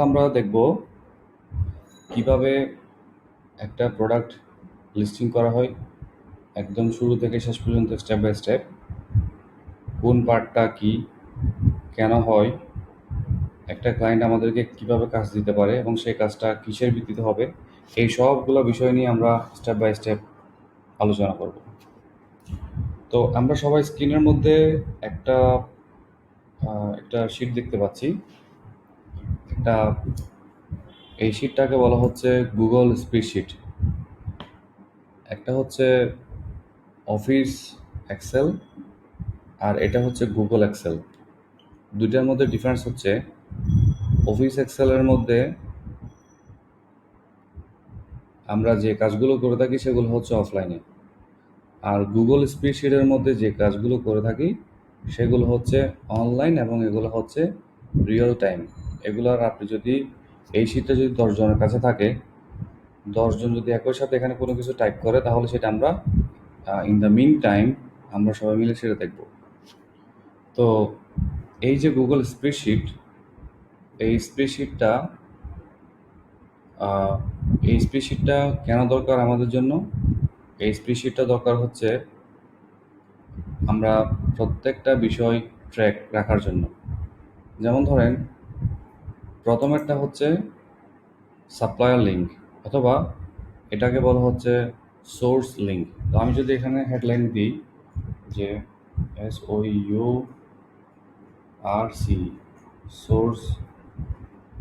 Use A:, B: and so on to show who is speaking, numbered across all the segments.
A: তাহলে আমরা দেখব কিভাবে একটা প্রোডাক্ট লিস্টিং করা হয় একদম শুরু থেকে শেষ পর্যন্ত স্টেপ বাই স্টেপ, কোন পার্টটা কি, কেন হয়, একটা ক্লায়েন্ট আমাদেরকে কিভাবে কাজ দিতে পারে এবং সেই কাজটা কিসের ভিত্তিতে হবে, এই সবগুলো বিষয় নিয়ে আমরা স্টেপ বাই স্টেপ আলোচনা করব। তো আমরা সবাই স্ক্রিনের মধ্যে একটা একটা শিট দেখতে পাচ্ছি। একটা এই শিটটাকে বলা হচ্ছে গুগল স্প্রেডশিট। একটা হচ্ছে অফিস এক্সেল আর এটা হচ্ছে গুগল এক্সেল। দুইটার মধ্যে ডিফারেন্স হচ্ছে অফিস এক্সেলের মধ্যে আমরা যে কাজগুলো করে থাকি সেগুলো হচ্ছে অফলাইনে, আর গুগল স্প্রেডশিটের মধ্যে যে কাজগুলো করে থাকি সেগুলো হচ্ছে অনলাইন এবং এগুলো হচ্ছে রিয়েল টাইম। এগুলোর আপনি যদি এই শিটটা যদি 10 জনের কাছে থাকে, 10 জন যদি একই সাথে এখানে কোনো কিছু টাইপ করে তাহলে সেটা আমরা ইন দ্য মিন টাইম আমরা সবাই মিলে সেটা দেখব। তো এই যে গুগল স্প্রেডশিট, এই স্প্রেডশিটটা এই স্প্রেডশিটটা কেন দরকার আমাদের জন্য? এই স্প্রেডশিটটা দরকার হচ্ছে আমরা প্রত্যেকটা বিষয় ট্র্যাক রাখার জন্য। যেমন ধরেন, প্রথমেরটা হচ্ছে সাপ্লায়ার লিঙ্ক, অথবা এটাকে বলা হচ্ছে সোর্স লিঙ্ক। তো আমি যদি এখানে হেডলাইন দিই যে SOURC সোর্স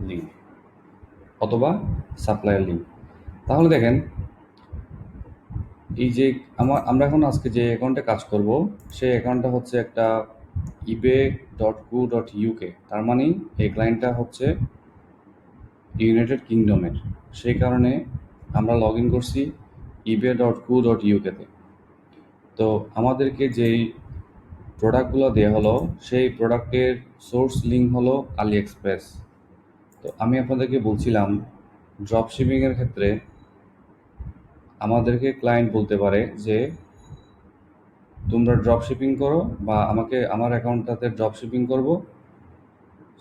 A: লিঙ্ক অথবা সাপ্লায়ার লিঙ্ক, তাহলে দেখেন এই যে আমরা এখন আজকে যে অ্যাকাউন্টে কাজ করব সেই অ্যাকাউন্টটা হচ্ছে একটা ebay.co.uk। তার মানে এই ক্লায়েন্টটা হচ্ছে ইউনাইটেড কিংডমের, সেই কারণে আমরা লগ ইন করছি ebay.co.uk তে। তো আমাদেরকে যেই প্রোডাক্টগুলো দেওয়া হলো সেই প্রোডাক্টের সোর্স লিঙ্ক হলো আলি এক্সপ্রেস। তো আমি আপনাদেরকে বলছিলাম ড্রপ শিপিংয়ের ক্ষেত্রে আমাদেরকে ক্লায়েন্ট বলতে পারে যে তোমরা ড্রপ শিপিং করো বা আমাকে আমার অ্যাকাউন্টটাতে ড্রপ শিপিং করবো।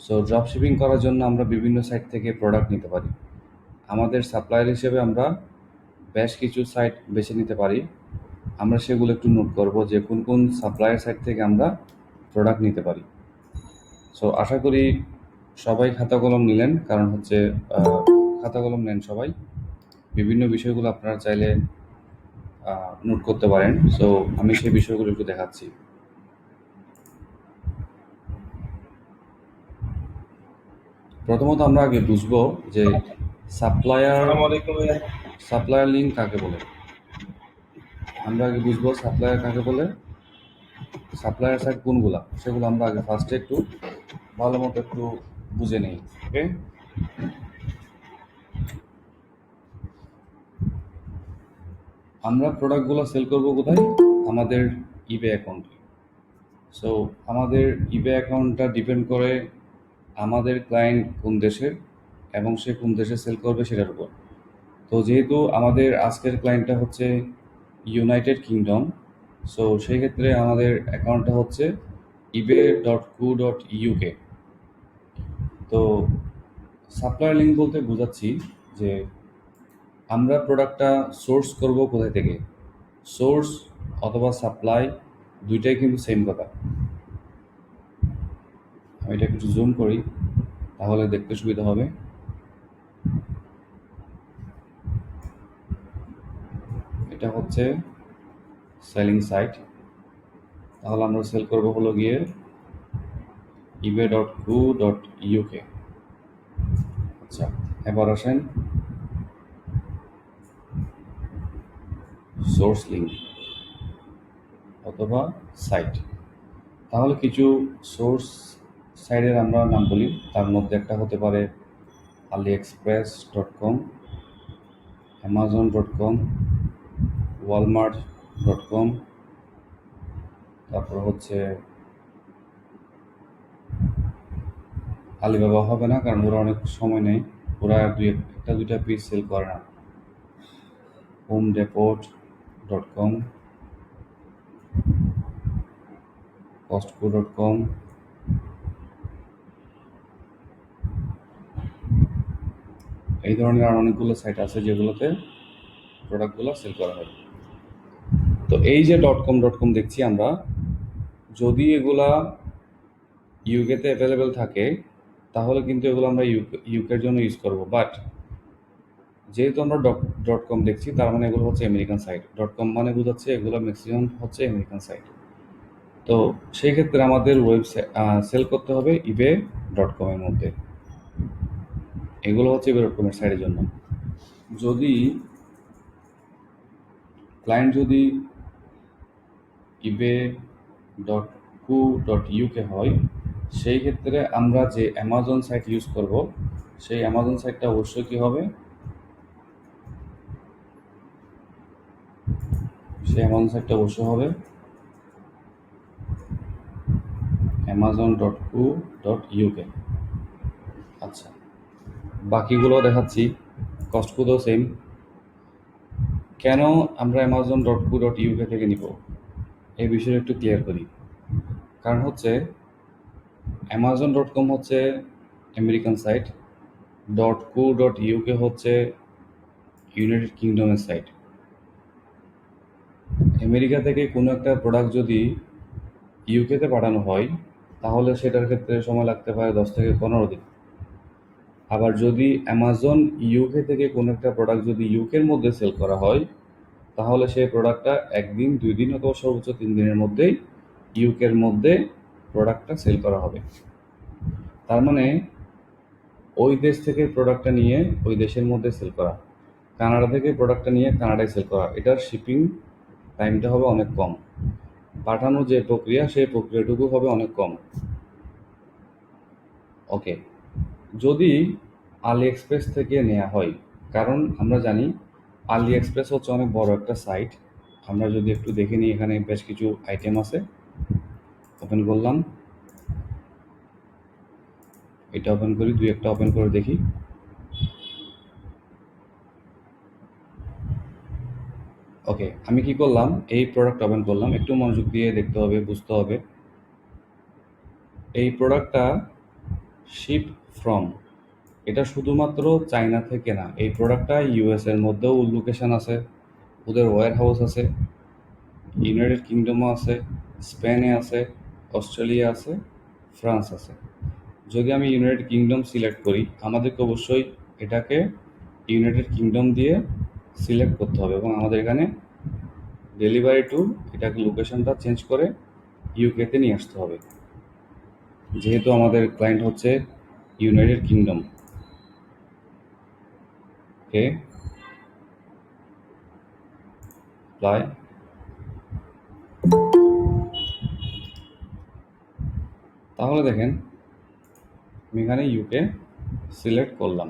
A: সো ড্রপ শিপিং করার জন্য আমরা বিভিন্ন সাইট থেকে প্রোডাক্ট নিতে পারি। আমাদের সাপ্লায়ার হিসেবে আমরা বেশ কিছু সাইট বেছে নিতে পারি। আমরা সেগুলো একটু নোট করব যে কোন কোন সাপ্লায়ার সাইট থেকে আমরা প্রোডাক্ট নিতে পারি। সো আশা করি সবাই খাতা কলম নিলেন, কারণ হচ্ছে খাতা কলম নেন সবাই। বিভিন্ন বিষয়গুলো আপনারা চাইলে নোট করতে পারেন। সো আমি সেই বিষয়গুলো একটু দেখাচ্ছি। প্রথমত আমরা আগে বুঝবো যে সাপ্লায়ার লিঙ্ক কাকে বলে। আমরা আগে বুঝবো সাপ্লায়ার কাকে বলে, সাপ্লায়ার সাইট কোনগুলা, সেগুলো আমরা আগে ফার্স্টে একটু ভালো মতো একটু বুঝে নেই। ওকে, আমরা প্রোডাক্টগুলো সেল করব কোথায়? আমাদের ইবে অ্যাকাউন্টে। সো আমাদের ইবে অ্যাকাউন্টটা ডিপেন্ড করে আমাদের ক্লায়েন্ট কোন দেশের এবং সে কোন দেশে সেল করবে সেটার উপর। তো যেহেতু আমাদের আজকের ক্লায়েন্টটা হচ্ছে ইউনাইটেড কিংডম, সো সেই ক্ষেত্রে আমাদের অ্যাকাউন্টটা হচ্ছে ebay.co.uk। তো সাপ্লায়ার লিঙ্ক বলতে বোঝাচ্ছি যে আমরা প্রোডাক্টটা সোর্স করব কোথায় থেকে। সোর্স অথবা সাপ্লাই দুইটাই কিন্তু সেম কথা। আমি এটা একটু জুম করি তাহলে দেখতে সুবিধা হবে। এটা হচ্ছে সেলিং সাইট, তাহলে আমরা সেল করব হলো গিয়ে ebay.co.uk। আচ্ছা, এবার আসেন সোর্স লিঙ্ক অথবা সাইট। তাহলে কিছু সোর্স সাইটের আমরা নাম বলি, তার মধ্যে একটা হতে পারে AliExpress.com, Amazon.com, Walmart.com, তারপর হচ্ছে আলিবাবা হবে না, কারণ ওরা অনেক সময় নেই, ওরা একটা দুইটা পিস সেল করে না। HomeDepot.com, Costco.com, এই ধরনের আর অনেকগুলো সাইট আছে যেগুলোতে প্রোডাক্টগুলো সেল করা হয়। তো এই যে .com দেখছি আমরা, যদি এগুলা ইউকেতে অ্যাভেলেবেল থাকে তাহলে কিন্তু এগুলো আমরা ইউকের জন্য ইউজ করব। বাট যেহেতু আমরা .com দেখছি, তার মানে এগুলো হচ্ছে আমেরিকান সাইট। .com মানে বোঝাচ্ছে এগুলো ম্যাক্সিমাম হচ্ছে আমেরিকান সাইট। তো সেই ক্ষেত্রে আমাদের ওয়েবসাইট সেল করতে হবে ebay.com এর মধ্যে। এগুলো হচ্ছে ebay.com এর সাইটের জন্য। যদি ক্লায়েন্ট যদি ebay.co.uk হয়, সেই ক্ষেত্রে আমরা যে অ্যামাজন সাইট ইউজ করব, সেই অ্যামাজন সাইটটা অবশ্যই কী হবে, সেই অ্যামাজন সাইটটা অবশ্যই হবে amazon.co.uk। আচ্ছা, বাকিগুলো দেখাচ্ছি, কস্টকোডও সেম। কেন আমরা amazon.co.uk থেকে নিব, এই বিষয়ে একটু ক্লিয়ার করি। কারণ হচ্ছে amazon.com হচ্ছে আমেরিকান সাইট, .co.uk হচ্ছে ইউনাইটেড কিংডমের সাইট। আমেরিকা থেকে কোনো একটা প্রোডাক্ট যদি ইউকেতে পাঠানো হয় তাহলে সেটার ক্ষেত্রে সময় লাগতে পারে 10 থেকে 15 দিন। আবার যদি অ্যামাজন ইউকে থেকে কোনো একটা প্রোডাক্ট যদি ইউকের মধ্যে সেল করা হয় তাহলে সেই প্রোডাক্টটা 1 দিন 2 দিন অথবা সর্বোচ্চ 3 দিনের মধ্যেই ইউকের মধ্যে প্রোডাক্টটা সেল করা হবে। তার মানে ওই দেশ থেকে প্রোডাক্টটা নিয়ে ওই দেশের মধ্যে সেল করা, কানাডা থেকে প্রোডাক্টটা নিয়ে কানাডায় সেল করা, এটার শিপিং টাইমটা হবে অনেক কম, পাঠানোর যে প্রক্রিয়া সেই প্রক্রিয়াটুকু হবে অনেক কম। ওকে, যদি আলি এক্সপ্রেস থেকে নেওয়া হয়, কারণ আমরা জানি আলি এক্সপ্রেস হচ্ছে অনেক বড় একটা সাইট। আমরা যদি একটু দেখে নিই, এখানে বেশ কিছু আইটেম আছে। ওপেন করলাম, এটা ওপেন করি, 2-1টা ওপেন করে দেখি। ওকে, আমি কি করলাম, এই প্রোডাক্ট ওপেন করলাম, একটু মনোযোগ দিয়ে দেখতে হবে, বুঝতে হবে। এই প্রোডাক্টটা শিপ ফ্রম, এটা শুধুমাত্র চায়না থেকে না, এই প্রোডাক্টটা ইউএস এর মধ্যেও লোকেশন আছে, ওদের ওয়্যার হাউস আছে, ইউনাইটেড কিংডমও আছে, স্পেনে আছে, অস্ট্রেলিয়া আছে, ফ্রান্স আছে। যদি আমি ইউনাইটেড কিংডম সিলেক্ট করি, আমাদেরকে অবশ্যই এটাকে ইউনাইটেড কিংডম দিয়ে সিলেক্ট করতে হবে এবং আমাদের এখানে ডেলিভারি টু এটাকে লোকেশনটা চেঞ্জ করে ইউকেতে নিয়ে আসতে হবে, যেহেতু আমাদের ক্লায়েন্ট হচ্ছে ইউনাইটেড কিংডম। ওকে, অ্যাপ্লাই। তাহলে দেখেন আমি এখানে ইউকে সিলেক্ট করলাম।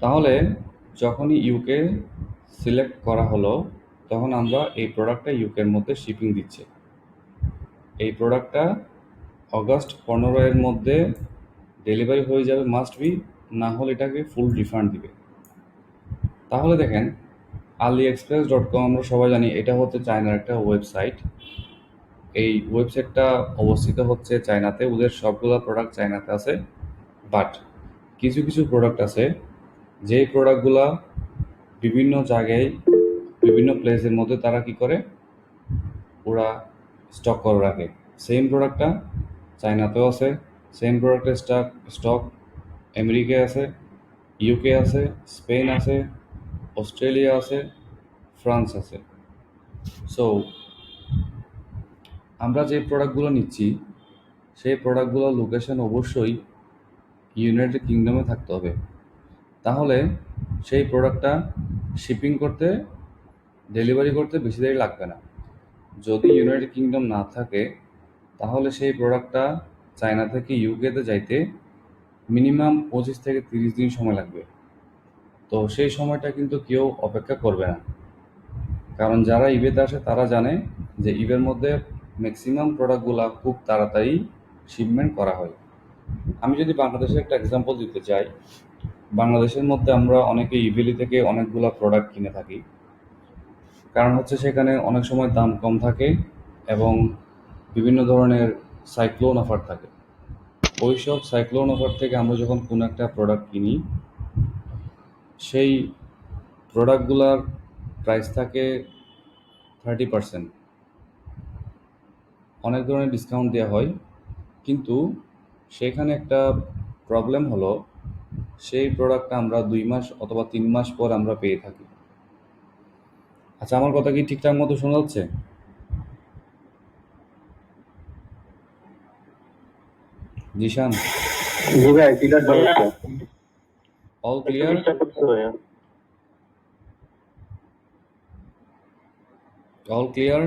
A: তাহলে যখনই ইউকে সিলেক্ট করা হলো তখন আমরা এই প্রোডাক্টটা ইউকের মধ্যে শিপিং দিচ্ছে। এই প্রোডাক্টটা অগাস্ট 15 এর মধ্যে ডেলিভারি হয়ে যাবে মাস্ট বি, না হলে এটাকে ফুল রিফান্ড দিবে। তাহলে দেখেন AliExpress.com আমরা সবাই জানি এটা হচ্ছে চায়নার একটা ওয়েবসাইট। এই ওয়েবসাইটটা অবস্থিত হচ্ছে চায়নাতে, ওদের সবগুলো প্রোডাক্ট চায়নাতে আছে। বাট কিছু কিছু প্রোডাক্ট আছে যেই প্রোডাক্টগুলা বিভিন্ন জায়গায় বিভিন্ন প্লেসের মধ্যে তারা কি করে, ওরা স্টক করে রাখে। সেম প্রোডাক্টটা চায়নাতেও আছে, সেম প্রোডাক্টের স্টক আমেরিকায় আছে, ইউকে আছে, স্পেন আছে, অস্ট্রেলিয়া আছে, ফ্রান্স আছে। সো আমরা যে প্রোডাক্টগুলো নিচ্ছি সেই প্রোডাক্টগুলোর লোকেশন অবশ্যই ইউনাইটেড কিংডমে থাকতে হবে, তাহলে সেই প্রোডাক্টটা শিপিং করতে, ডেলিভারি করতে বেশি দেরি লাগবে না। যদি ইউনাইটেড কিংডম না থাকে তাহলে সেই প্রোডাক্টটা চায়না থেকে ইউকেতে যাইতে মিনিমাম 25 থেকে 30 দিন সময় লাগবে। তো সেই সময়টা কিন্তু কেউ অপেক্ষা করবে না, কারণ যারা ইবেতে আসে তারা জানে যে ইবের মধ্যে ম্যাক্সিমাম প্রোডাক্টগুলো খুব তাড়াতাড়ি শিপমেন্ট করা হয়। আমি যদি বাংলাদেশের একটা এক্সাম্পল দিতে চাই, বাংলাদেশের মধ্যে আমরা অনেকে ইভেলি থেকে অনেকগুলো প্রোডাক্ট কিনে থাকি, কারণ হচ্ছে সেখানে অনেক সময় দাম কম থাকে এবং বিভিন্ন ধরনের সাইক্লোন অফার থাকে। ওইসব সাইক্লোন অফার থেকে আমরা যখন কোনো একটা প্রোডাক্ট কিনি, সেই প্রোডাক্টগুলোর প্রাইস থাকে 30%। অনেক ধরনের ডিসকাউন্ট দেওয়া হয়, কিন্তু সেখানে একটা প্রবলেম হলো, সেই প্রোডাক্টটা আমরা 2 মাস অথবা 3 মাস পর আমরা পেয়ে থাকি। আচ্ছা, আমার কথা কি ঠিকঠাক মতো শোনা যাচ্ছে? জিশান,
B: জি ভাই, ক্লিয়ার হচ্ছে।
A: অল
B: একটু
A: ক্লিয়ার?
B: ডিস্টার্ব করতেছে ভাইয়া।
A: All clear?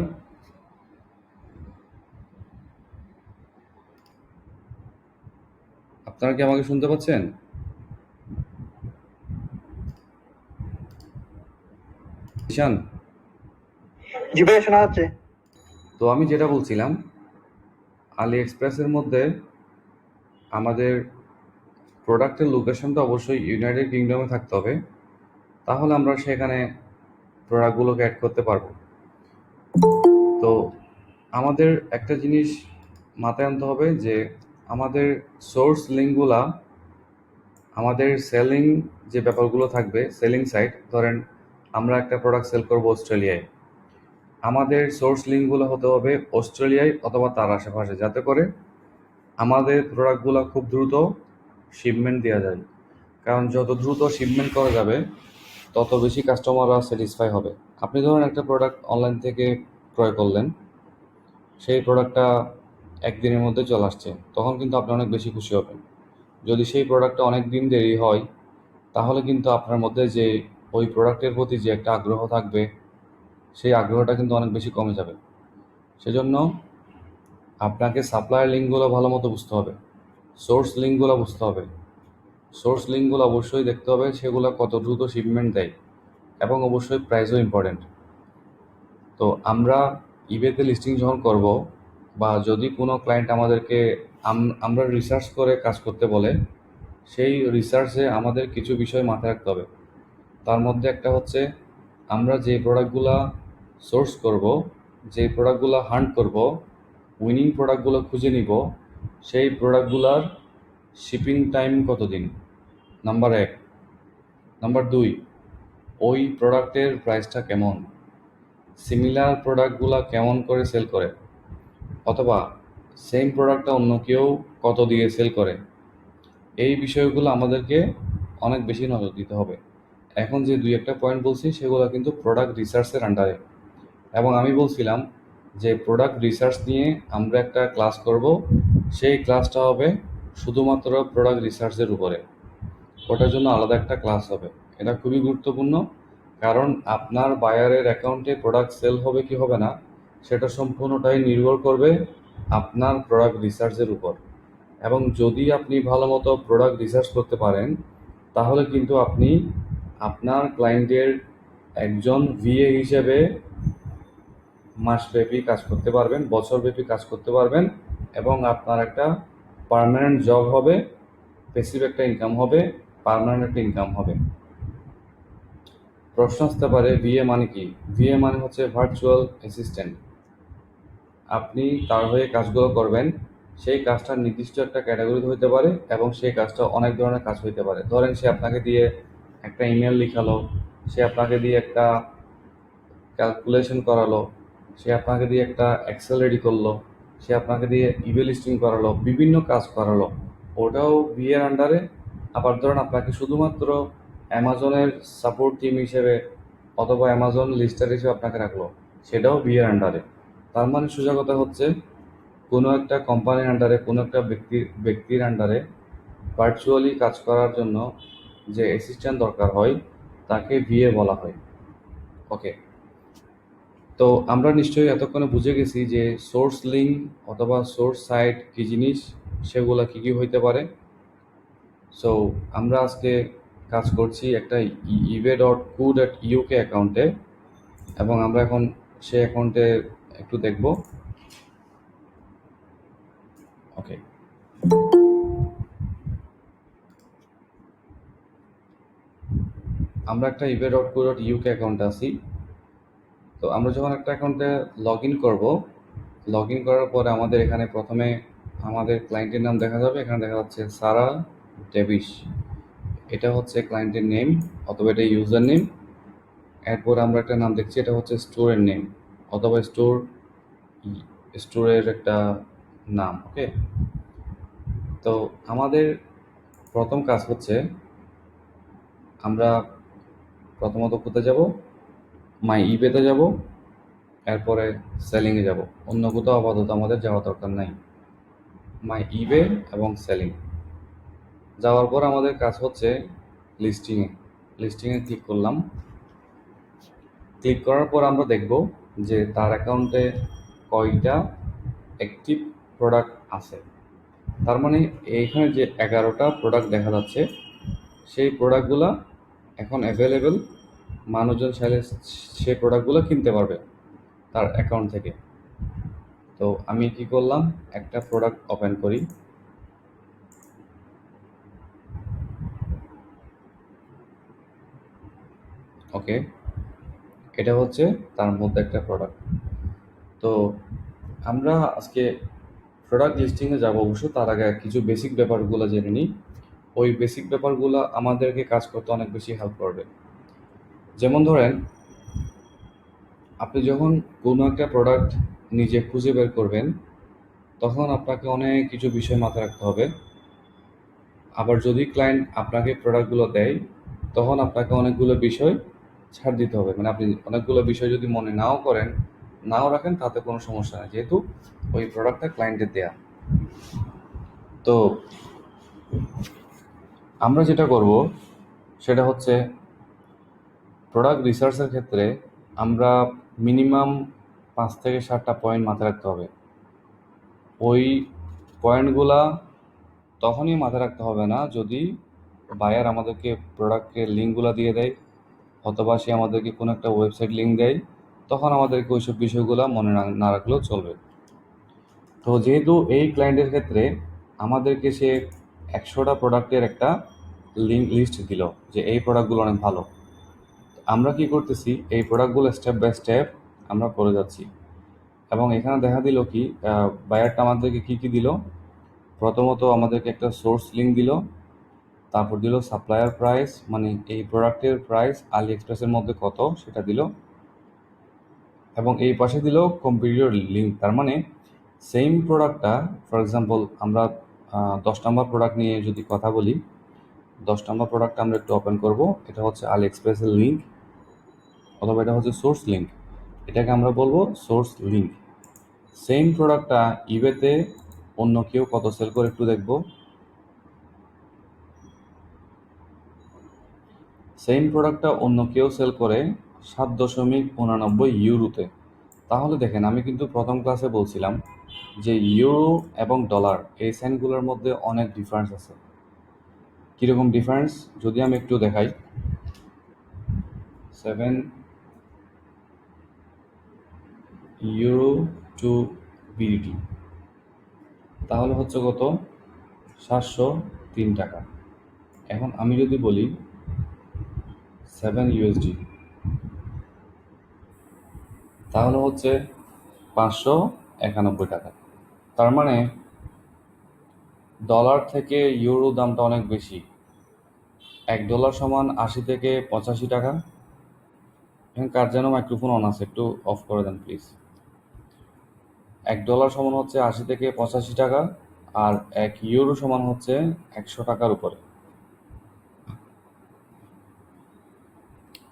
A: আপনারা কি আমাকে শুনতে পাচ্ছেন? জিশান,
B: জি ভাইয়া, শোনা যাচ্ছে।
A: তো আমি যেটা বলছিলাম, আলি এক্সপ্রেসের মধ্যে আমাদের প্রোডাক্টের লোকেশনটা অবশ্যই ইউনাইটেড কিংডমে থাকতে হবে, তাহলে আমরা সেখানে প্রোডাক্টগুলোকে অ্যাড করতে পারবো। তো আমাদের একটা জিনিস মাথায় আনতে হবে যে আমাদের সোর্স লিঙ্কগুলা, আমাদের সেলিং যে ব্যাপারগুলো থাকবে, সেলিং সাইট, ধরেন আমরা একটা প্রোডাক্ট সেল করবো অস্ট্রেলিয়ায়, আমাদের সোর্স লিঙ্কগুলো হতে হবে অস্ট্রেলিয়ায় অথবা তার আশেপাশে, যাতে করে আমাদের প্রোডাক্টগুলো খুব দ্রুত শিপমেন্ট দেওয়া যায়। কারণ যত দ্রুত শিপমেন্ট করা যাবে, তত বেশি কাস্টমাররা স্যাটিসফাই হবে। আপনি ধরুন একটা প্রোডাক্ট অনলাইন থেকে ক্রয় করলেন, সেই প্রোডাক্টটা একদিনের মধ্যে চলে আসছে, তখন কিন্তু আপনি অনেক বেশি খুশি হবেন। যদি সেই প্রোডাক্টটা অনেক দিন দেরি হয়, তাহলে কিন্তু আপনার মধ্যে যে ওই প্রোডাক্টের প্রতি যে একটা আগ্রহ থাকবে, সেই আগ্রহটা কিন্তু অনেক বেশি কমে যাবে। সেজন্য আপনাকে সাপ্লায়ার লিঙ্কগুলো ভালো মতো বুঝতে হবে, সোর্স লিঙ্কগুলো বুঝতে হবে। সোর্স লিঙ্কগুলো অবশ্যই দেখতে হবে সেগুলো কত দ্রুত শিপমেন্ট দেয়, এবং অবশ্যই প্রাইসও ইম্পর্টেন্ট। তো আমরা ইবেতে লিস্টিং যখন করব, বা যদি কোনো ক্লায়েন্ট আমাদেরকে আমরা রিসার্চ করে কাজ করতে বলে, সেই রিসার্চে আমাদের কিছু বিষয় মাথায় রাখতে হবে। তার মধ্যে একটা হচ্ছে, আমরা যে প্রোডাক্টগুলা সোর্স করব, যে প্রোডাক্টগুলো হান্ট করব, উইনিং প্রোডাক্টগুলো খুঁজে নিব, সেই প্রোডাক্টগুলার শিপিং টাইম কতদিন, নাম্বার 1। নাম্বার 2, ওই প্রোডাক্টের প্রাইসটা কেমন, সিমিলার প্রোডাক্টগুলো কেমন করে সেল করে, অথবা সেম প্রোডাক্টটা অন্য কেউ কত দিয়ে সেল করে। এই বিষয়গুলো আমাদেরকে অনেক বেশি নজর দিতে হবে। এখন যে 2-1টা পয়েন্ট বলছি, সেগুলো কিন্তু প্রোডাক্ট রিসার্চের আন্ডারে। এবং আমি বলছিলাম যে প্রোডাক্ট রিসার্চ নিয়ে আমরা একটা ক্লাস করব, সেই ক্লাসটা হবে শুধুমাত্র প্রোডাক্ট রিসার্চের উপরে। ওটার জন্য আলাদা একটা ক্লাস হবে। এটা খুবই গুরুত্বপূর্ণ, কারণ আপনার বায়ারের অ্যাকাউন্টে প্রোডাক্ট সেল হবে কি হবে না, সেটা সম্পূর্ণটাই নির্ভর করবে আপনার প্রোডাক্ট রিসার্চের উপর। এবং যদি আপনি ভালো মতো প্রোডাক্ট রিসার্চ করতে পারেন, তাহলে কিন্তু আপনি আপনার ক্লায়েন্টের একজন ভিএ হিসেবে মাসব্যাপী কাজ করতে পারবেন, বছরব্যাপী কাজ করতে পারবেন, এবং আপনার একটা পার্মানেন্ট জব হবে, প্যাসিভ একটা ইনকাম হবে, পার্মানেন্ট একটা ইনকাম হবে। প্রশ্ন আসতে পারে, ভিএ মানে কি? ভিএ মানে হচ্ছে ভার্চুয়াল অ্যাসিস্ট্যান্ট। আপনি তার হয়ে কাজগুলো করবেন, সেই কাজটা নির্দিষ্ট একটা ক্যাটাগরিতে হইতে পারে, এবং সেই কাজটা অনেক ধরনের কাজ হইতে পারে। ধরেন সে আপনাকে দিয়ে একটা ইমেল লিখালো, সে আপনাকে দিয়ে একটা ক্যালকুলেশন করালো, সে আপনাকে দিয়ে একটা এক্সেল রেডি করলো, সে আপনাকে দিয়ে ইমেল লিস্টিং করালো, বিভিন্ন কাজ করালো, ওটাও বিয়ের আন্ডারে। আবার ধরেন আপনাকে শুধুমাত্র অ্যামাজনের সাপোর্ট টিম হিসেবে অথবা অ্যামাজন লিস্টার হিসেবে আপনাকে রাখলো, সেটাও বিয়ের আন্ডারে। তার মানে সোজা কথা হচ্ছে, কোনো একটা কোম্পানির আন্ডারে, কোনো একটা ব্যক্তির আন্ডারে ভার্চুয়ালি কাজ করার জন্য যে অ্যাসিস্ট্যান্ট দরকার হয়, তাকে ভিএ বলা হয়। ওকে, তো আমরা নিশ্চয়ই এতক্ষণে বুঝে গেছি যে সোর্স লিঙ্ক অথবা সোর্স সাইট কী জিনিস, সেগুলো কী কী হইতে পারে। সো আমরা আজকে কাজ করছি একটা ebay.co.uk অ্যাকাউন্টে, এবং আমরা এখন সেই অ্যাকাউন্টে একটু দেখব। ওকে, আমরা একটা ebay.co.uk অ্যাকাউন্টে আছি। তো আমরা যখন একটা অ্যাকাউন্টে লগ ইন করবো, লগ ইন করার পরে আমাদের এখানে প্রথমে আমাদের ক্লায়েন্টের নাম দেখা যাবে, এখানে দেখা যাচ্ছে সারা ডেভিস, এটা হচ্ছে ক্লায়েন্টের নেম অথবা এটা ইউজার নেম। এরপর আমরা একটা নাম দেখছি, এটা হচ্ছে স্টোরের নেম অথবা স্টোরের একটা নাম। ওকে, তো আমাদের প্রথম কাজ হচ্ছে আমরা প্রথমত কোথায় যাব, মাই ইবেতে যাব, এরপরে সেলিংয়ে যাব। অন্য কোথাও আপাতত আমাদের যাওয়া দরকার নাই। মাই ইবে এবং সেলিং যাওয়ার পর আমাদের কাজ হচ্ছে লিস্টিংয়ে ক্লিক করলাম। ক্লিক করার পর আমরা দেখব যে তার অ্যাকাউন্টে কয়টা অ্যাক্টিভ প্রোডাক্ট আছে। তার মানে এইখানে যে 11টা প্রোডাক্ট দেখা যাচ্ছে, সেই প্রোডাক্টগুলো এখন অ্যাভেলেবেল, মানুষজন চাইলে সেই প্রোডাক্টগুলো কিনতে পারবে তার অ্যাকাউন্ট থেকে। তো আমি কি করলাম, একটা প্রোডাক্ট ওপেন করি। ওকে, এটা হচ্ছে তার মধ্যে একটা প্রোডাক্ট। তো আমরা আজকে প্রোডাক্ট লিস্টিংয়ে যাব, অবশ্য তার আগে কিছু বেসিক ব্যাপারগুলো জেনে নিই। ওই বেসিক ব্যাপারগুলো আমাদেরকে কাজ করতে অনেক বেশি হেল্প করবে। যেমন ধরেন, আপনি যখন কোনো একটা প্রোডাক্ট নিজে খুঁজে বের করবেন, তখন আপনাকে অনেক কিছু বিষয় মাথায় রাখতে হবে। আবার যদি ক্লায়েন্ট আপনাকে প্রোডাক্টগুলো দেয়, তখন আপনাকে অনেকগুলো বিষয় ছাড় দিতে হবে। মানে আপনি অনেকগুলো বিষয় যদি মনে নাও রাখেন, তাতে কোনো সমস্যা নেই, যেহেতু ওই প্রোডাক্টটা ক্লায়েন্টের দেয়া। তো আমরা যেটা করব সেটা হচ্ছে, প্রোডাক্ট রিসার্চের ক্ষেত্রে আমরা মিনিমাম 5 থেকে 7টা পয়েন্ট মাথায় রাখতে হবে। ওই পয়েন্টগুলা তখনই মাথায় রাখতে হবে না যদি বায়ার আমাদেরকে প্রোডাক্টের লিঙ্কগুলো দিয়ে দেয় অথবা সে আমাদেরকে কোনো একটা ওয়েবসাইট লিঙ্ক দেয়, তখন আমাদেরকে ওইসব বিষয়গুলো মনে না রাখলেও চলবে। তো যেহেতু এই ক্লায়েন্টের ক্ষেত্রে আমাদেরকে সে 100টা প্রোডাক্টের একটা লিস্ট দিল যে এই প্রোডাক্টগুলো অনেক ভালো, আমরা কি করতেছি, এই প্রোডাক্টগুলো স্টেপ বাই স্টেপ আমরা করে যাচ্ছি। এবং এখানে দেখা দিল কি, বায়ারটা আমাদেরকে কি কি দিল, প্রথমত আমাদেরকে একটা সোর্স লিঙ্ক দিল, তারপর দিল সাপ্লায়ার প্রাইস, মানে এই প্রোডাক্টের প্রাইস আলি এক্সপ্রেসের মধ্যে কত সেটা দিল, এবং এই পাশে দিল কম্পিটিটর লিঙ্ক। তার মানে সেম প্রোডাক্টটা, ফর এক্সাম্পল আমরা 10 নম্বর প্রোডাক্ট নিয়ে যদি কথা বলি, 10 নম্বর প্রোডাক্টটা আমরা একটু ওপেন করব। এটা হচ্ছে আলি এক্সপ্রেসের লিঙ্ক অথবা এটা হচ্ছে সোর্স লিঙ্ক, এটাকে আমরা বলবো সোর্স লিঙ্ক। সেম প্রোডাক্টটা ইবেতে অন্য কেউ কত সেল করে একটু দেখব। সেম প্রোডাক্টটা অন্য কেউ সেল করে 7.89 ইউরোতে। তাহলে দেখেন, আমি কিন্তু প্রথম ক্লাসে বলছিলাম যে ইউরো এবং ডলার এই সাইনগুলোর মধ্যে অনেক ডিফারেন্স আছে। কীরকম ডিফারেন্স যদি আমি একটু দেখাই, 7 ইউরো টু বিডিটি, তাহলে হচ্ছে কত, 703 টাকা। এখন আমি যদি বলি 7 ইউএসডি, তাহলে হচ্ছে 591 টাকা। তার মানে ডলার থেকে ইউরো দামটা অনেক বেশি। $1 সমান 80 থেকে 85 টাকা। এখন কার যেন মাইক্রোফোন অন আছে, একটু অফ করে দেন প্লিজ। $1 সমান হচ্ছে 80 থেকে 85 টাকা, আর 1 ইউরো সমান হচ্ছে 100 টাকার উপরে।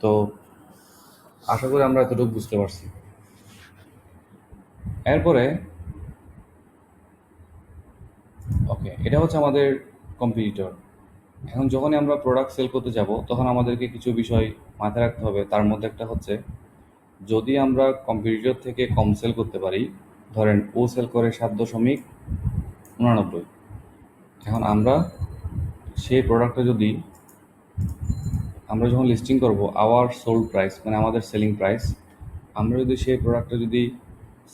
A: তো আশা করি আমরা এতটুকু বুঝতে পারছি। এরপরে ওকে, এটা হচ্ছে আমাদের কম্পিটিটর। এখন যখনই আমরা প্রোডাক্ট সেল করতে যাব, তখন আমাদেরকে কিছু বিষয় মাথায় রাখতে হবে। তার মধ্যে একটা হচ্ছে, যদি আমরা কম্পিটিটর থেকে কম সেল করতে পারি, ধরেন ও সেল করে 7.89, এখন আমরা সেই প্রোডাক্টটা যদি আমরা যখন লিস্টিং করব, আওয়ার সোল্ড প্রাইস মানে আমাদের সেলিং প্রাইস, আমরা যদি সেই প্রোডাক্টটা যদি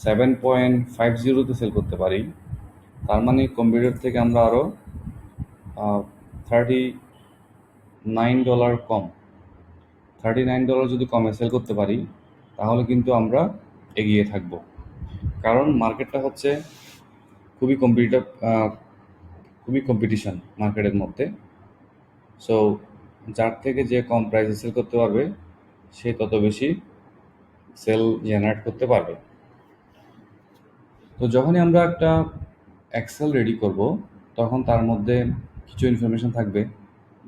A: 7.50তে সেল করতে পারি, তার মানে কম্পিটিটর থেকে আমরা আরও $39 কম, $39 যদি কমে সেল করতে পারি, তাহলে কিন্তু আমরা এগিয়ে থাকব। কারণ মার্কেটটা হচ্ছে খুবই খুবই কম্পিটিশন মার্কেটের মধ্যে। সো যার থেকে যে কম প্রাইসে সেল করতে পারবে সে তত বেশি সেল জেনারেট করতে পারবে। তো যখনই আমরা একটা এক্সেল রেডি করব তখন তার মধ্যে কিছু ইনফরমেশন থাকবে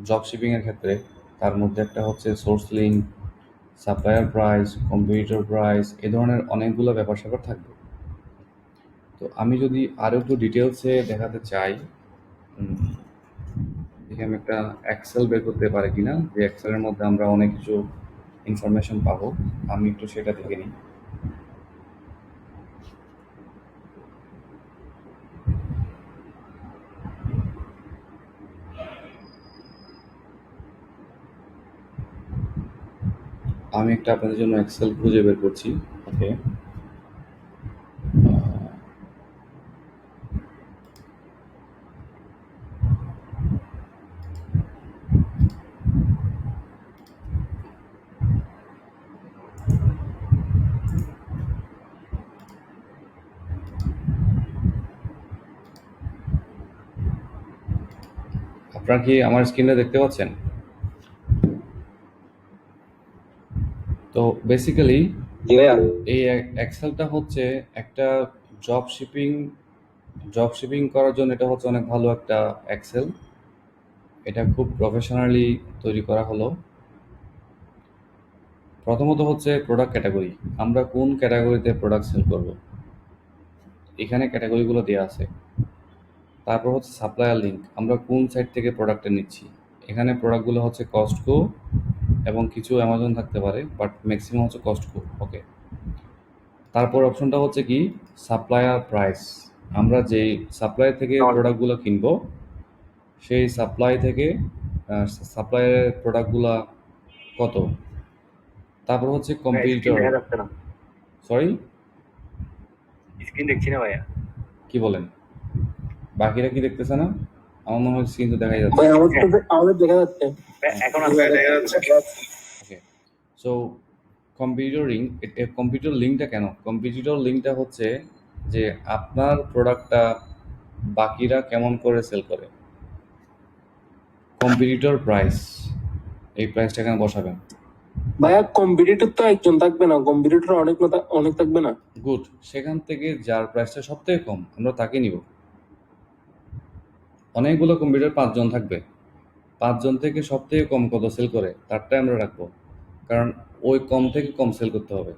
A: ড্রপ শিপিংয়ের ক্ষেত্রে। তার মধ্যে একটা হচ্ছে source link, supplier price, competitor price, এ ধরনের অনেকগুলো ব্যাপার-স্যাপার থাকবে। তো আমি যদি আরও একটু ডিটেলসে দেখাতে চাই, দেখি আমি একটা এক্সেল বের করতে পারি কিনা, যে এক্সেলের মধ্যে আমরা অনেক কিছু ইনফরমেশন পাবো। আমি একটু সেটা দেখে নিই। আমি একটা আপনাদের জন্য এক্সেল খুঁজে বের করছি। ওকে, আপনারা কি আমার স্ক্রিনে দেখতে পাচ্ছেন? তো বেসিক্যালি
B: জি ভাইয়া।
A: এই এক্সেলটা হচ্ছে একটা ড্রপ শিপিং ড্রপ শিপিং করার জন্য এটা হচ্ছে অনেক ভালো একটা এক্সেল। এটা খুব প্রফেশনালি তৈরি করা হলো। প্রথমত হচ্ছে প্রোডাক্ট ক্যাটাগরি, আমরা কোন ক্যাটাগরিতে প্রোডাক্ট সেল করব, এখানে ক্যাটাগরিগুলো দেওয়া আছে। তারপর হচ্ছে সাপ্লায়ার লিঙ্ক, আমরা কোন সাইট থেকে প্রোডাক্টটা নিচ্ছি, এখানে প্রোডাক্টগুলো হচ্ছে কস্টকো এবং কিছু অ্যামাজন থাকতে পারে, বাট ম্যাক্সিমাম হচ্ছে কস্টকো। ওকে, তারপর অপশনটা হচ্ছে কি সাপ্লায়ার প্রাইস, আমরা যেই সাপ্লাই থেকে প্রোডাক্টগুলো কিনবো সেই সাপ্লাই থেকে সাপ্লায়ারের প্রোডাক্টগুলো কত। তারপর হচ্ছে
B: স্ক্রিন
A: কম্পিটিটর,
B: দেখা যাচ্ছে না,
A: সরি
B: স্ক্রিন দেখছি না ভাইয়া।
A: কি বলেন, বাকিরা কি দেখতেছে না? আমার মনে হয় স্ক্রিন তো দেখাই যাচ্ছে।
B: ভাই আমাদের দেখা যাচ্ছে, এখন আসলে দেখা যাচ্ছে।
A: ওকে, সো কম্পিটিটর লিঙ্কটা কেন? কম্পিটিটর লিঙ্কটা হচ্ছে যে আপনার প্রোডাক্টটা বাকিরা কেমন করে সেল করে। কম্পিটিটর প্রাইস, এই প্রাইসটা এখানে বসাবেন।
B: ভাইয়া কম্পিটিটর তো একজন থাকবে না, কম্পিটিটর অনেক থাকবে না।
A: গুড, সেখান থেকে যার প্রাইসটা সব থেকে কম আমরা তাকে নিব। অনেকগুলো কম্পিউটার 5 জন থাকবে, 5 জন থেকে সব থেকে কম কত সেল করে তারটাই আমরা রাখবো, কারণ ওই কম থেকে কম সেল করতে হবে।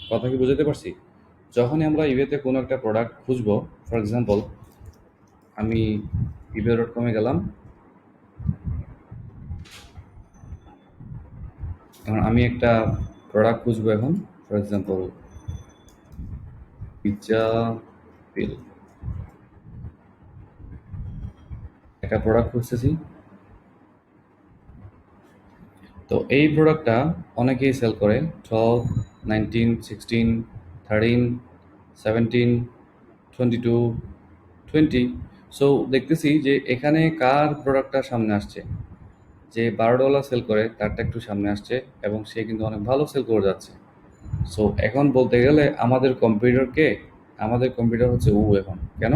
A: কথা কি বুঝাতে পারছি? যখনই আমরা ইবেতে কোনো একটা প্রোডাক্ট খুঁজবো, ফর এক্সাম্পল আমি ebay.com-এ গেলাম, এখন আমি একটা প্রোডাক্ট খুঁজবো এখন, ফর এক্সাম্পল পিজ্জা পিল, একটা প্রোডাক্ট খুঁজতেছি। তো এই প্রোডাক্টটা অনেকেই সেল করে 12, 19, 16, 13, 17, 22, 20। সো দেখতেছি যে এখানে কার প্রোডাক্টটা সামনে আসছে, যে $12 সেল করে তারটা একটু সামনে আসছে এবং সে কিন্তু অনেক ভালো সেল করে যাচ্ছে। সো এখন বলতে গেলে আমাদের কম্পিউটার হচ্ছে ও এখন। কেন?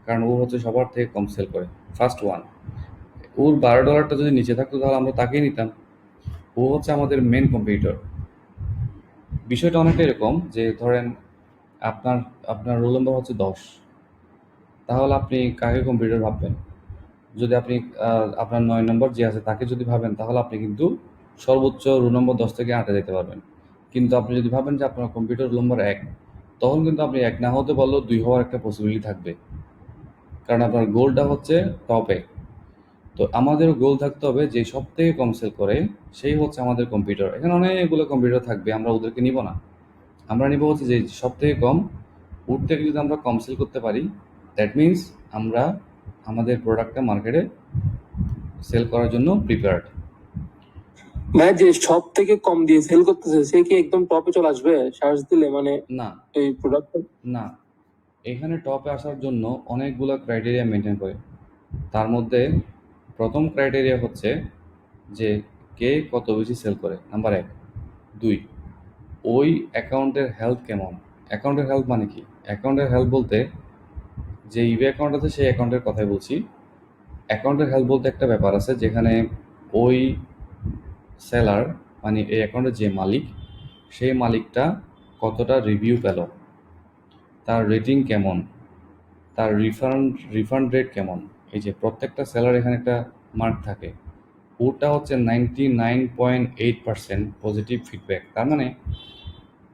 A: কারণ ও হচ্ছে সবার থেকে কম সেল করে, ফার্স্ট ওয়ান। ওর $12টা যদি নিচে থাকতো তাহলে আমরা তাকেই নিতাম। ও হচ্ছে আমাদের মেন কম্পিউটার। বিষয়টা অনেকটা এরকম যে ধরেন আপনার আপনার রোল নম্বর হচ্ছে 10, তাহলে আপনি কাকে কম্পিউটার ভাববেন? যদি আপনি আপনার 9 নম্বর যে আছে তাকে যদি ভাবেন তাহলে আপনি কিন্তু সর্বোচ্চ রোল নম্বর 10 থেকে 8-এ যেতে পারবেন। কিন্তু আপনি যদি ভাবেন যে আপনার কম্পিউটার রোল নম্বর 1, তখন কিন্তু আপনি 1 না হতে পারলেও 2 হওয়ার একটা পসিবিলিটি থাকবে, কারণ আপনার গোলটা হচ্ছে টপে। তো আমাদের গোল থাকতে হবে যে সব থেকে কম সেল করে সেই হচ্ছে আমাদের কম্পিউটার। এখানে অনেকগুলো কম্পিউটার থাকবে, আমরা ওদেরকে নিব না, আমরা নিব হচ্ছে যে সব থেকে কম। ওর থেকে যদি আমরা কম সেল করতে পারি, দ্যাট মিনস আমরা আমাদের প্রোডাক্টটা মার্কেটে সেল করার জন্য প্রিপেয়ার্ড।
B: ভাই যে সব থেকে কম দিয়ে সেল করতেছে সে কি একদম টপে চলে আসবে সার্চ দিলে, মানে
A: না,
B: এই প্রোডাক্ট?
A: না, এখানে টপে আসার জন্য অনেকগুলো ক্রাইটেরিয়া মেনটেন করে। তার মধ্যে প্রথম ক্রাইটেরিয়া হচ্ছে যে কে কত বেশি সেল করে, নাম্বার 1। 2, ওই অ্যাকাউন্টের হেলথ কেমন। অ্যাকাউন্টের হেলথ মানে কি? অ্যাকাউন্টের হেলথ বলতে যে ইবে অ্যাকাউন্ট আছে সেই অ্যাকাউন্টের কথাই বলছি। অ্যাকাউন্টের হেলথ বলতে একটা ব্যাপার আছে যেখানে ওই সেলার মানে এই অ্যাকাউন্টের যে মালিক সেই মালিকটা কতটা রিভিউ পেল, তার রেটিং কেমন, তার রিফান্ড রেট কেমন। এই যে প্রত্যেকটা সেলার এখানে একটা মার্ক থাকে, ওটা হচ্ছে 99.8% পজিটিভ ফিডব্যাক। তার মানে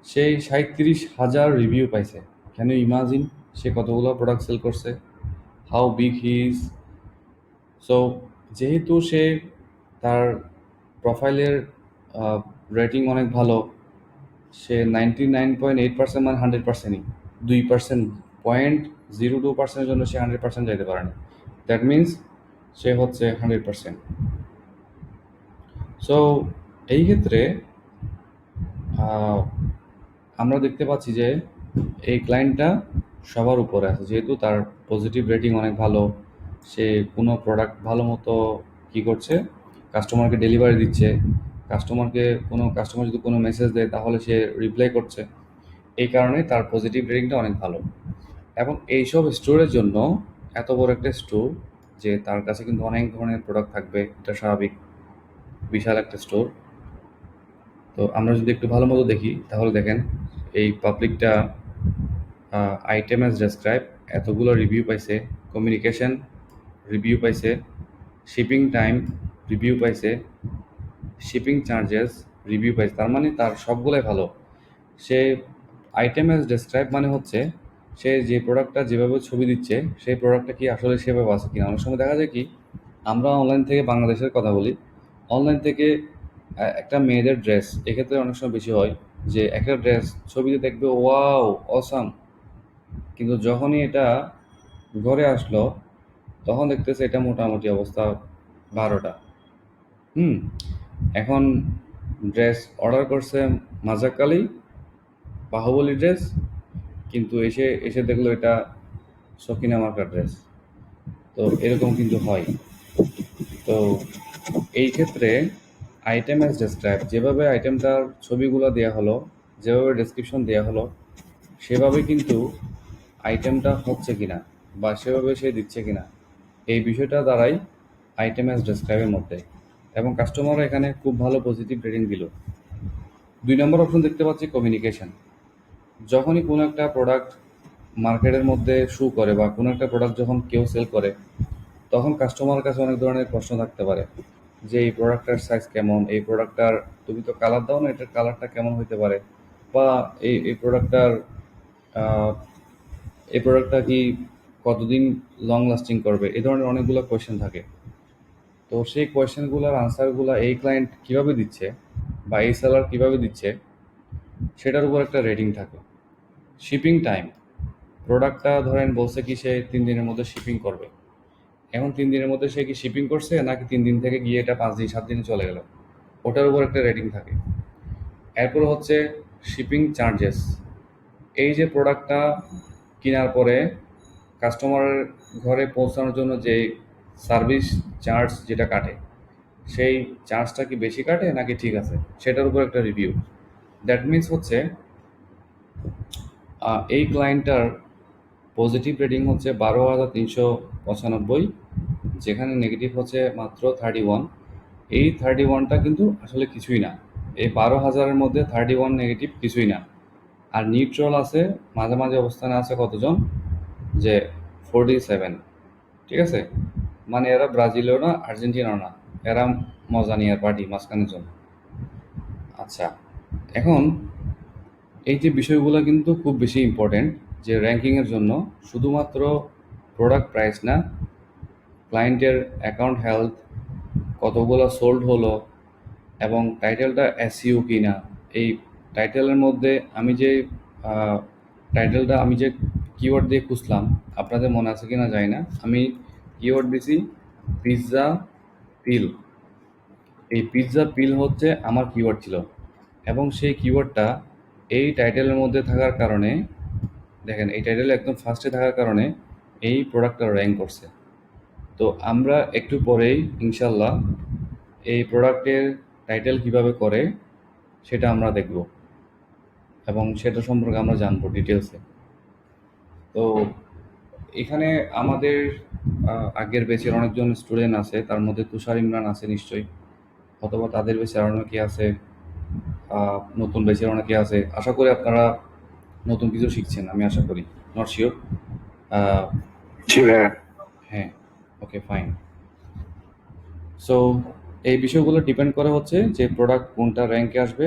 A: সেই 37,000 রিভিউ পাইছে। ক্যান ইউ ইমাজিন সে কতগুলো প্রোডাক্ট সেল করছে, how big he is. So যেহেতু সে তার প্রোফাইলের রেটিং অনেক ভালো, সে 99.8% মানে 100%ই, 2% 0.02%-এর জন্য সে 100% যাইতে পারে না। দ্যাট মিনস সে হচ্ছে 100%। সো এই ক্ষেত্রে আহ, আমরা দেখতে পাচ্ছি যে এই ক্লায়েন্টটা সবার উপরে আছে, যেহেতু তার পজিটিভ রেটিং অনেক ভালো। সে কোনো প্রোডাক্ট ভালো মতো কী করছে, কাস্টমারকে ডেলিভারি দিচ্ছে, কাস্টমার যদি কোনো মেসেজ দেয় তাহলে সে রিপ্লাই করছে। এই কারণে তার পজিটিভ রেটিংটা অনেক ভালো। এবং এইসব স্টোরের জন্য, এত বড় একটা স্টোর, যে তার কাছে কিন্তু অনেক ধরনের প্রোডাক্ট থাকবে, এটা স্বাভাবিক, বিশাল একটা স্টোর। তো আমরা যদি একটু ভালো মতো দেখি তাহলে দেখেন এই পাবলিকটা আইটেম অ্যাজ ডেসক্রাইব এতগুলো রিভিউ পাইছে, কমিউনিকেশন রিভিউ পাইছে, শিপিং টাইম রিভিউ পাইছে, শিপিং চার্জেস রিভিউ পাইছে। তার মানে তার সবগুলোই ভালো। সে আইটেম অ্যাজ ডেসক্রাইব মানে হচ্ছে সে যে প্রোডাক্টটা যেভাবে ছবি দিচ্ছে সেই প্রোডাক্টটা কি আসলে সেভাবে আছে কিনা। অনেক সময় দেখা যায় কি, আমরা অনলাইন থেকে, বাংলাদেশের কথা বলি, অনলাইন থেকে একটা মেয়েদের ড্রেস, এক্ষেত্রে অনেক সময় বেশি হয় যে একটা ড্রেস ছবিতে দেখবে ওয়াও অসাম, কিন্তু যখনই এটা ঘরে আসলো তখন দেখতেছে এটা মোটামুটি অবস্থা 12টা। হুম। এখন ড্রেস অর্ডার করছে মাজাকালি বাহুবলী ড্রেস, কিন্তু এসে এসে দেখলো এটা সকিনা মার্কার ড্রেস। তো এরকম কিন্তু হয়। তো এই ক্ষেত্রে আইটেম অ্যাজ ডেসক্রাইব, যেভাবে আইটেমটার ছবিগুলো দেওয়া হলো, যেভাবে ডেসক্রিপশন দেওয়া হলো, সেভাবে কিন্তু আইটেমটা হচ্ছে কিনা বা সেভাবে সে দিচ্ছে কিনা, এই বিষয়টা দ্বারাই আইটেম অ্যাজ ডেসক্রাইবের মধ্যে। এবং কাস্টমাররা এখানে খুব ভালো পজিটিভ রেটিং দিল। 2 নম্বর অপশন দেখতে পাচ্ছি কমিউনিকেশন। যখনই কোনো একটা প্রোডাক্ট মার্কেটের মধ্যে শু করে বা কোনো একটা প্রোডাক্ট যখন কেউ সেল করে, তখন কাস্টমারের কাছে অনেক ধরনের প্রশ্ন থাকতে পারে যে এই প্রোডাক্টটার সাইজ কেমন, এই প্রোডাক্টটার, তুমি তো কালার দাও না, এটার কালারটা কেমন হতে পারে, বা এই এই প্রোডাক্টটার এই প্রোডাক্টটা কি কতদিন লং লাস্টিং করবে, এই ধরনের অনেকগুলো কোয়েশ্চেন থাকে। তো সেই কোয়েশ্চেনগুলোর আনসারগুলো এই ক্লায়েন্ট কীভাবে দিচ্ছে বা এই সেলার কীভাবে দিচ্ছে সেটার উপর একটা রেটিং থাকে। শিপিং টাইম, প্রোডাক্টটা ধরেন বলছে কি সে 3 দিনের মধ্যে শিপিং করবে, এখন 3 দিনের মধ্যে সে কি শিপিং করছে নাকি 3 দিন থেকে গিয়ে এটা 5 দিন 7 দিনে চলে গেল, ওটার উপর একটা রেটিং থাকে। এরপর হচ্ছে শিপিং চার্জেস, এই যে প্রোডাক্টটা কেনার পরে কাস্টমারের ঘরে পৌঁছানোর জন্য যে সার্ভিস চার্জ যেটা কাটে, সেই চার্জটা কি বেশি কাটে নাকি ঠিক আছে, সেটার উপর একটা রিভিউ। দ্যাট মিনস হচ্ছে এই ক্লায়েন্টটার পজিটিভ রেটিং হচ্ছে 12,395, যেখানে নেগেটিভ হচ্ছে মাত্র 31। এই 31টা কিন্তু আসলে কিছুই না, এই 12,000-এর মধ্যে 31 নেগেটিভ কিছুই না। আর নিউট্রাল আছে, মাঝে মাঝে অবস্থানে আছে কতজন, যে 47। ঠিক আছে, মানে এরা ব্রাজিলেও না আর্জেন্টিনাও না, এরা মজা নিয়ে পার্টি মাঝখানের জন্য। আচ্ছা, এখন এই যে বিষয়গুলো কিন্তু খুব বেশি ইম্পর্টেন্ট, যে র্যাঙ্কিংয়ের জন্য শুধুমাত্র প্রোডাক্ট প্রাইস না, ক্লায়েন্টের অ্যাকাউন্ট হেলথ, কতগুলো সোল্ড হলো, এবং টাইটেলটা এসইও কি না। এই টাইটেলের মধ্যে আমি যে কিওয়ার্ড দিয়ে খুঁজলাম, আপনাদের মনে আছে কি না জানি না, আমি কিওয়ার্ড দিছি পিৎজা পিল। এই পিৎজা পিল হচ্ছে আমার কিওয়ার্ড ছিল, এবং সেই কিওয়ার্ডটা এই টাইটেলের মধ্যে থাকার কারণে, দেখেন এই টাইটেলে একদম ফার্স্টে থাকার কারণে এই প্রোডাক্টটা র্যাঙ্ক করছে। তো আমরা একটু পরেই ইনশাল্লাহ এই প্রোডাক্টের টাইটেল কিভাবে করে সেটা আমরা দেখব, এবং সেটা সম্পর্কে আমরা জানবো ডিটেলসে। তো এখানে আমাদের আগের ব্যাচের অনেকজন স্টুডেন্ট আছে, তার মধ্যে তুষার ইমরান আছে নিশ্চয়ই, অথবা তাদের ব্যাচের আরও অনেকে আছে, নতুন ব্যাচের অনেকে আছে। আশা করি আপনারা নতুন কিছু শিখছেন, আমি আশা করি। Not sure.
B: জি ভাইয়া।
A: হ্যাঁ, ওকে, ফাইন। সো এই বিষয়গুলো ডিপেন্ড করে হচ্ছে যে প্রোডাক্ট কোনটা র্যাঙ্কে আসবে,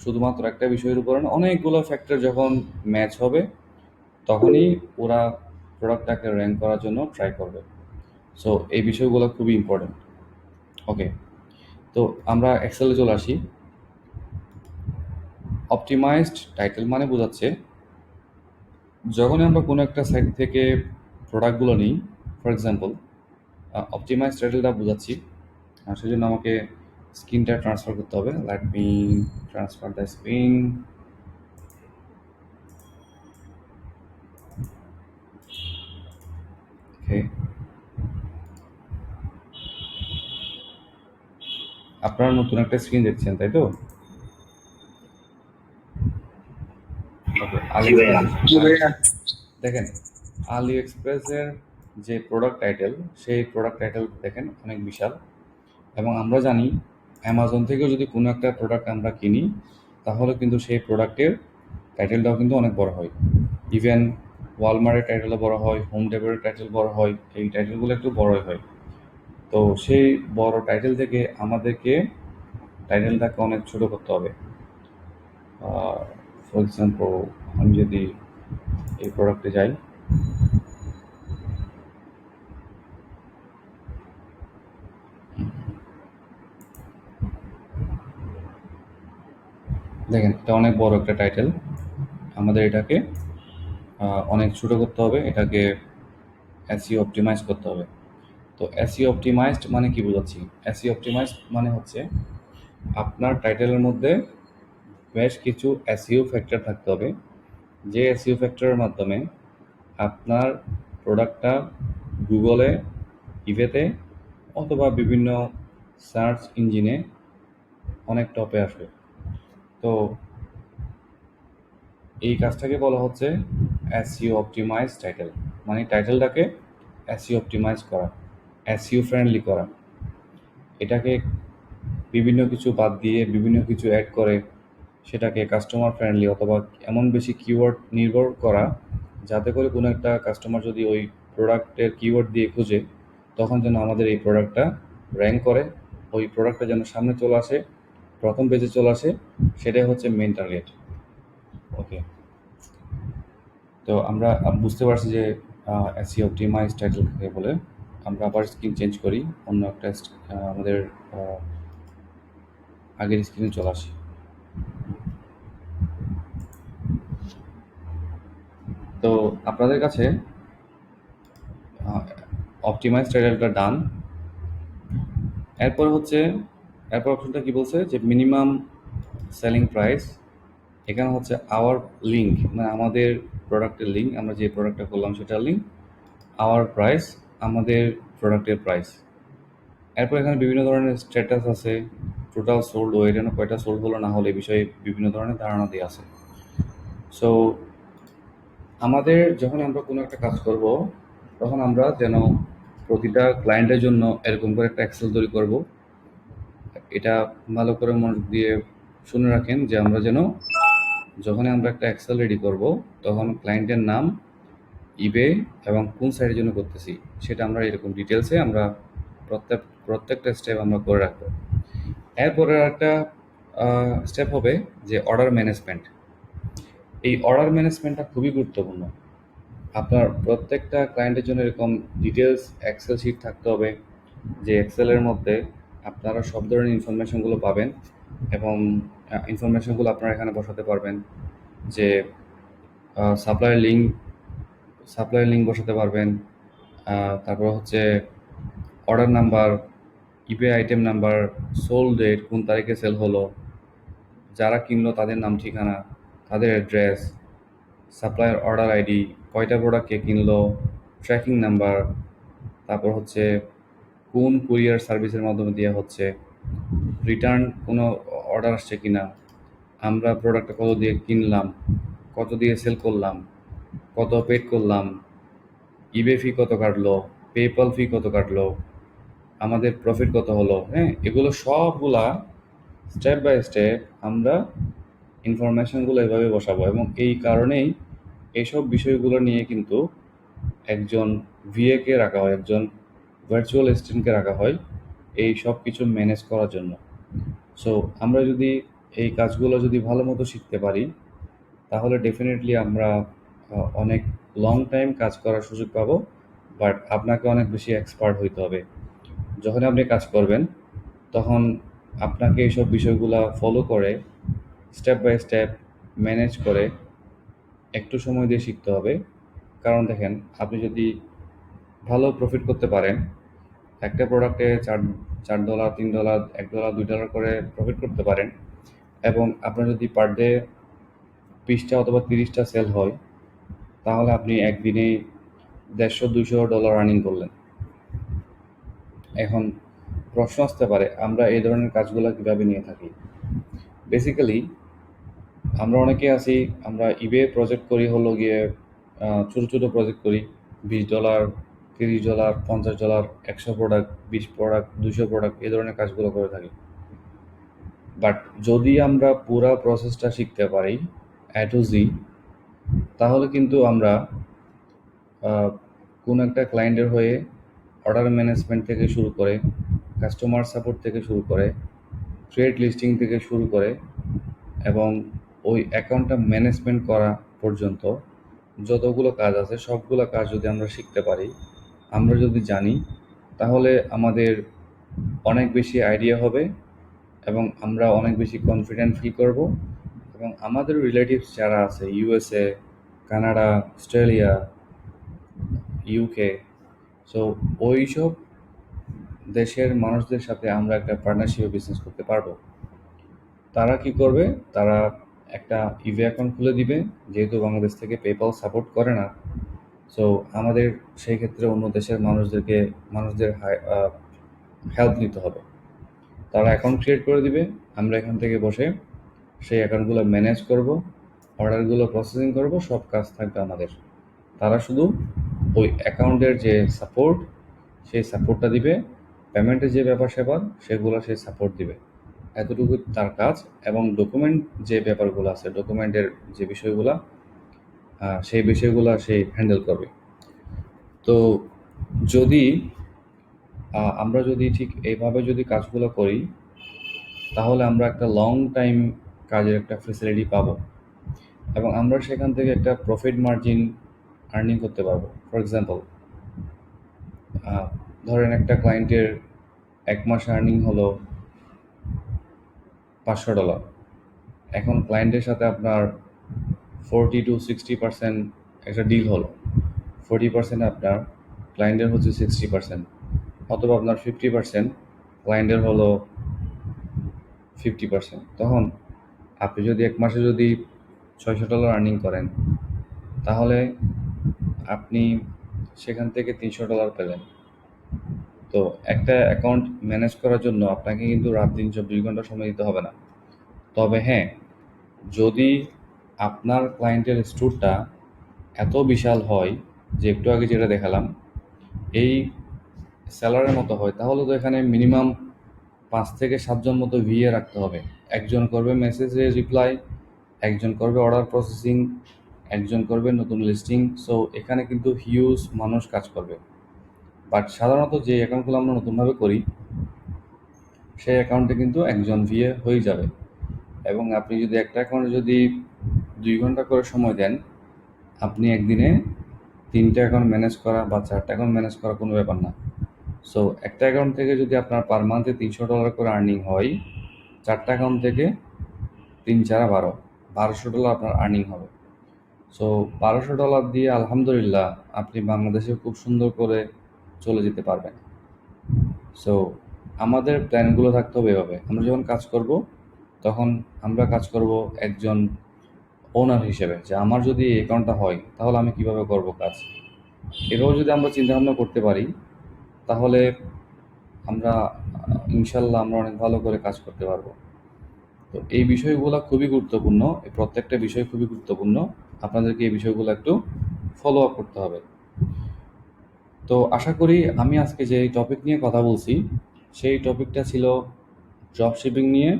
A: শুধুমাত্র একটা বিষয়ের উপরে না, অনেকগুলো ফ্যাক্টর যখন ম্যাচ হবে তখনই ওরা প্রোডাক্টটাকে র্যাঙ্ক করার জন্য ট্রাই করবে। সো এই বিষয়গুলো খুবই ইম্পর্টেন্ট। ওকে, তো আমরা এক্সেলে চলে আসি। অপটিমাইজড টাইটেল মানে বোঝাচ্ছে যখনই আমরা কোনো একটা সাইট থেকে প্রোডাক্টগুলো নিই, ফর এক্সাম্পল অপটিমাইজ টাইটেলটা বোঝাচ্ছি, সেজন্য আমাকে স্ক্রিনটা ট্রান্সফার করতে হবে। Let me transfer the screen. Okay, আপনারা নতুন একটা স্ক্রিন দেখছেন, তাই তো? ওকে,
B: জি ভাইয়া। জি ভাইয়া।
A: দেখেন, আলি এক্সপ্রেসের যে প্রোডাক্ট টাইটেল, সেই প্রোডাক্ট টাইটেল দেখেন অনেক বিশাল। এবং আমরা জানি অ্যামাজন থেকেও যদি কোনো একটা প্রোডাক্ট আমরা কিনি, তাহলে কিন্তু সেই প্রোডাক্টের টাইটেলটাও কিন্তু অনেক বড় হয়। ইভেন ওয়ালমার্টের টাইটেলও বড় হয়, হোম ডেপোর টাইটেল বড় হয়, এই টাইটেলগুলো একটু বড়ই হয়। তো সেই বড় টাইটেল থেকে আমাদেরকে টাইটেলটাকে অনেক ছোট করতে হবে। ফর এক্সাম্পল, আমি যদি এই প্রোডাক্টে যাই, দেখেন এটা অনেক বড় একটা টাইটেল, আমাদের এটাকে অনেক ছোট করতে হবে, এটাকে এসইও অপটিমাইজ করতে হবে। তো এসইও অপটিমাইজড মানে কি বোঝাচ্ছি? এসইও অপটিমাইজড মানে হচ্ছে আপনার টাইটেলের মধ্যে বেশ কিছু এসইও ফ্যাক্টর থাকতে হবে, যে এসইও ফ্যাক্টরের মাধ্যমে আপনার প্রোডাক্টটা গুগলে, ইবেতে অথবা বিভিন্ন সার্চ ইঞ্জিনে অনেক টপে আসবে। তো এই কাজটাকে বলা হচ্ছে এসইও অপটিমাইজ টাইটেল, মানে টাইটেলটাকে এসইও অপটিমাইজ করা, এসইও ফ্রেন্ডলি করা। এটাকে বিভিন্ন কিছু বাদ দিয়ে বিভিন্ন কিছু অ্যাড করে সেটাকে কাস্টমার ফ্রেন্ডলি অথবা এমন বেশি কিওয়ার্ড নির্ভর করা, যাতে করে কোনো একটা কাস্টমার যদি ওই প্রোডাক্টের কিওয়ার্ড দিয়ে খুঁজে, তখন যেন আমাদের এই প্রোডাক্টটা র্যাঙ্ক করে, ওই প্রোডাক্টটা যেন সামনে চলে আসে, প্রথম পেজে চলে আসে, সেটাই হচ্ছে মেন টার্গেট। ওকে, তো আমরা বুঝতে পারছি যে এসইও অপটিমাইজ টাইটেল কাকে বলে। আমরা আবার স্ক্রিন চেঞ্জ করি, অন্য একটা আমাদের আগের স্ক্রিনে চলে আসি। তো আপনাদের কাছে অপটিমাইজ টাইটেলটা ডান। এরপর হচ্ছে, এরপর অপশনটা কি বলছে যে মিনিমাম সেলিং প্রাইস। এখানে হচ্ছে আওয়ার লিঙ্ক, মানে আমাদের প্রোডাক্টের লিঙ্ক, আমরা যে প্রোডাক্টটা করলাম সেটার লিঙ্ক। আওয়ার প্রাইস, আমাদের প্রোডাক্টের প্রাইস। এরপর এখানে বিভিন্ন ধরনের স্ট্যাটাস আছে, টোটাল সোল্ড ওয়েট, যেন কয়টা সোল্ড হলো না হলো এই বিষয়ে বিভিন্ন ধরনের ধারণা দিয়ে আছে। সো আমাদের যখন আমরা কোনো একটা কাজ করব, তখন আমরা যেন প্রতিটা ক্লায়েন্টের জন্য এরকম করে একটা এক্সেল তৈরি করব। এটা ভালো করে মনোযোগ দিয়ে শুনে রাখেন যে আমরা যেন যখনই আমরা একটা এক্সেল রেডি করব, তখন ক্লায়েন্টের নাম, ইবে এবং কোন সাইটের জন্য করতেছি সেটা আমরা এরকম ডিটেলসে আমরা প্রত্যেকটা স্টেপ আমরা করে রাখবো। এরপরে একটা স্টেপ হবে যে অর্ডার ম্যানেজমেন্ট। এই অর্ডার ম্যানেজমেন্টটা খুবই গুরুত্বপূর্ণ। আপনার প্রত্যেকটা ক্লায়েন্টের জন্য এরকম ডিটেলস এক্সেল শিট থাকতে হবে, যে এক্সেলের মধ্যে আপনারা সব ধরনের ইনফরমেশনগুলো পাবেন এবং ইনফরমেশনগুলো আপনারা এখানে বসাতে পারবেন। যে সাপ্লায়ার লিঙ্ক, বসাতে পারবেন। তারপর হচ্ছে অর্ডার নাম্বার, ইবে আইটেম নাম্বার, সোল ডেট, কোন তারিখে সেল হলো, যারা কিনলো তাদের নাম ঠিকানা, তাদের অ্যাড্রেস, সাপ্লায়ার অর্ডার আইডি, কয়টা প্রোডাক্ট কে কিনলো, ট্র্যাকিং নাম্বার, তারপর হচ্ছে কোন কুরিয়ার সার্ভিসের মাধ্যমে দেওয়া হচ্ছে, রিটার্ন কোনো অর্ডার আসছে কিনা, আমরা প্রোডাক্টটা কত দিয়ে কিনলাম, কত দিয়ে সেল করলাম, কত পেড করলাম, ইবে ফি কত কাটলো, পেপাল ফি কত কাটলো, আমাদের প্রফিট কত হলো, হ্যাঁ, এগুলো সবগুলা স্টেপ বাই স্টেপ আমরা ইনফরমেশনগুলো এভাবে বসাবো। এবং এই কারণেই এইসব বিষয়গুলো নিয়ে কিন্তু একজন ভিএকে রাখা হয়, একজন ভার্চুয়াল অ্যাসিস্ট্যান্টকে রাখা হয় এই সব কিছু ম্যানেজ করার জন্য। সো আমরা যদি এই কাজগুলো যদি ভালো মতো শিখতে পারি, তাহলে ডেফিনেটলি আমরা অনেক লং টাইম কাজ করার সুযোগ পাবো। বাট আপনাকে অনেক বেশি এক্সপার্ট হইতে হবে। যখন আপনি কাজ করবেন তখন আপনাকে এইসব বিষয়গুলো ফলো করে স্টেপ বাই স্টেপ ম্যানেজ করে একটু সময় দিয়ে শিখতে হবে। কারণ দেখেন, আপনি যদি ভালো প্রফিট করতে পারেন, একটা প্রোডাক্টে $4, $3, $1, $2 করে প্রফিট করতে পারেন, এবং আপনার যদি পার ডে 20টা অথবা 30টা সেল হয়, তাহলে আপনি একদিনে $150-200 আর্নিং করলেন। এখন প্রশ্ন আসতে পারে, আমরা এই ধরনের কাজগুলো কীভাবে নিয়ে থাকি। বেসিক্যালি আমরা অনেকে আছি, আমরা ইবে প্রজেক্ট করি, হলো গিয়ে ছোটো ছোটো প্রজেক্ট করি, $20, $30, $50, 100 প্রোডাক্ট, 20 প্রোডাক্ট, 200 প্রোডাক্ট, এই ধরনের কাজগুলো করে থাকি। বাট যদি আমরা পুরো প্রসেসটা শিখতে পারি A to Z, তাহলে কিন্তু আমরা কোনো একটা ক্লায়েন্টের হয়ে অর্ডার ম্যানেজমেন্ট থেকে শুরু করে, কাস্টমার সাপোর্ট থেকে শুরু করে, ট্রেড লিস্টিং থেকে শুরু করে, এবং ওই অ্যাকাউন্টটা ম্যানেজমেন্ট করা পর্যন্ত যতগুলো কাজ আছে সবগুলো কাজ যদি আমরা শিখতে পারি, আমরা যদি জানি, তাহলে আমাদের অনেক বেশি আইডিয়া হবে এবং আমরা অনেক বেশি কনফিডেন্ট ফিল করব। এবং আমাদের রিলেটিভস যারা আছে USA, Canada, Australia, UK, so ওই সব দেশের মানুষদের সাথে আমরা একটা পার্টনারশিপে বিজনেস করতে পারবো। তারা কি করবে, তারা একটা ইভি অ্যাকাউন্ট খুলে দিবে, যেহেতু বাংলাদেশ থেকে পেপাল সাপোর্ট করে না। সো আমাদের সেই ক্ষেত্রে অন্য দেশের মানুষদের হেল্প নিতে হবে। তারা অ্যাকাউন্ট ক্রিয়েট করে দিবে, আমরা এখান থেকে বসে সেই অ্যাকাউন্টগুলো ম্যানেজ করব, অর্ডারগুলো প্রসেসিং করব, সব কাজ থাকবে আমাদের। তারা শুধু ওই অ্যাকাউন্টের যে সাপোর্ট, সেই সাপোর্টটা দিবে, পেমেন্টের যে ব্যাপার স্যাপার সেগুলো সে সাপোর্ট দিবে, এতটুকু তার কাজ। এবং ডকুমেন্ট যে ব্যাপারগুলো আছে, ডকুমেন্টের যে বিষয়গুলো, সেই বিষয়গুলো সে হ্যান্ডেল করবে। তো যদি আমরা যদি ঠিক এইভাবে যদি কাজগুলো করি, তাহলে আমরা একটা লং টাইম কাজের একটা ফেসিলিটি পাবো এবং আমরা সেখান থেকে একটা প্রফিট মার্জিন আর্নিং করতে পারবো। ফর এক্সাম্পল, ধরেন একটা ক্লায়েন্টের এক মাস আর্নিং হলো $500। এখন ক্লায়েন্টের সাথে আপনার 40-60% একটা ডিল হলো, 40% আপনার, ক্লায়েন্টের হচ্ছে 60%, অথবা আপনার 50%, ক্লায়েন্টের হলো 50%। তখন আপনি যদি এক মাসে যদি $600 আর্নিং করেন, তাহলে আপনি সেখান থেকে $300 পেলেন। তো একটা অ্যাকাউন্ট ম্যানেজ করার জন্য আপনাকে কিন্তু রাত দিন 24 ঘন্টা সময় দিতে হবে না। তবে হ্যাঁ, যদি আপনার ক্লায়েন্টের স্টোরটা এত বিশাল হয় যে একটু আগে যেটা দেখালাম এই সেলারের মতো হয়, তাহলে তো এখানে মিনিমাম 5 থেকে 7 জন মতো ভিএ রাখতে হবে। একজন করবে মেসেজে রিপ্লাই, একজন করবে অর্ডার প্রসেসিং, একজন করবে নতুন লিস্টিং। সো এখানে কিন্তু হিউজ মানুষ কাজ করবে। বাট সাধারণত যে অ্যাকাউন্টগুলো আমরা নতুনভাবে করি, সেই অ্যাকাউন্টে কিন্তু একজন ভিএ হয়ে যাবে। এবং আপনি যদি একটা অ্যাকাউন্টে যদি 2 ঘন্টা করে সময় দেন, আপনি একদিনে 3টে অ্যাকাউন্ট ম্যানেজ করা বা 4টে অ্যাকাউন্ট ম্যানেজ করা কোনো ব্যাপার না। সো একটা অ্যাকাউন্ট থেকে যদি আপনার পার মান্থে $300 করে আর্নিং হয়, 4টে অ্যাকাউন্ট থেকে 3×4 = 1200 আপনার আর্নিং হবে। সো $1200 দিয়ে আলহামদুলিল্লাহ আপনি বাংলাদেশে খুব সুন্দর করে চলে যেতে পারবেন। সো আমাদের প্ল্যানগুলো থাকতে হবে এভাবে। আমরা যখন কাজ করব, তখন আমরা কাজ করব একজন ওনার হিসেবে, যে আমার যদি এই অ্যাকাউন্টটা হয় তাহলে আমি কিভাবে করব কাজ। এভাবে যদি আমরা চিন্তাভাবনা করতে পারি, তাহলে আমরা ইনশাল্লাহ আমরা অনেক ভালো করে কাজ করতে পারবো। তো এই বিষয়গুলো খুবই গুরুত্বপূর্ণ, এই প্রত্যেকটা বিষয় খুবই গুরুত্বপূর্ণ। আপনাদেরকে এই বিষয়গুলো একটু ফলো আপ করতে হবে। তো আশা করি আমি আজকে যে টপিক নিয়ে কথা বলছি সেই টপিকটা ছিল ড্রপ শিপিং নিয়ে,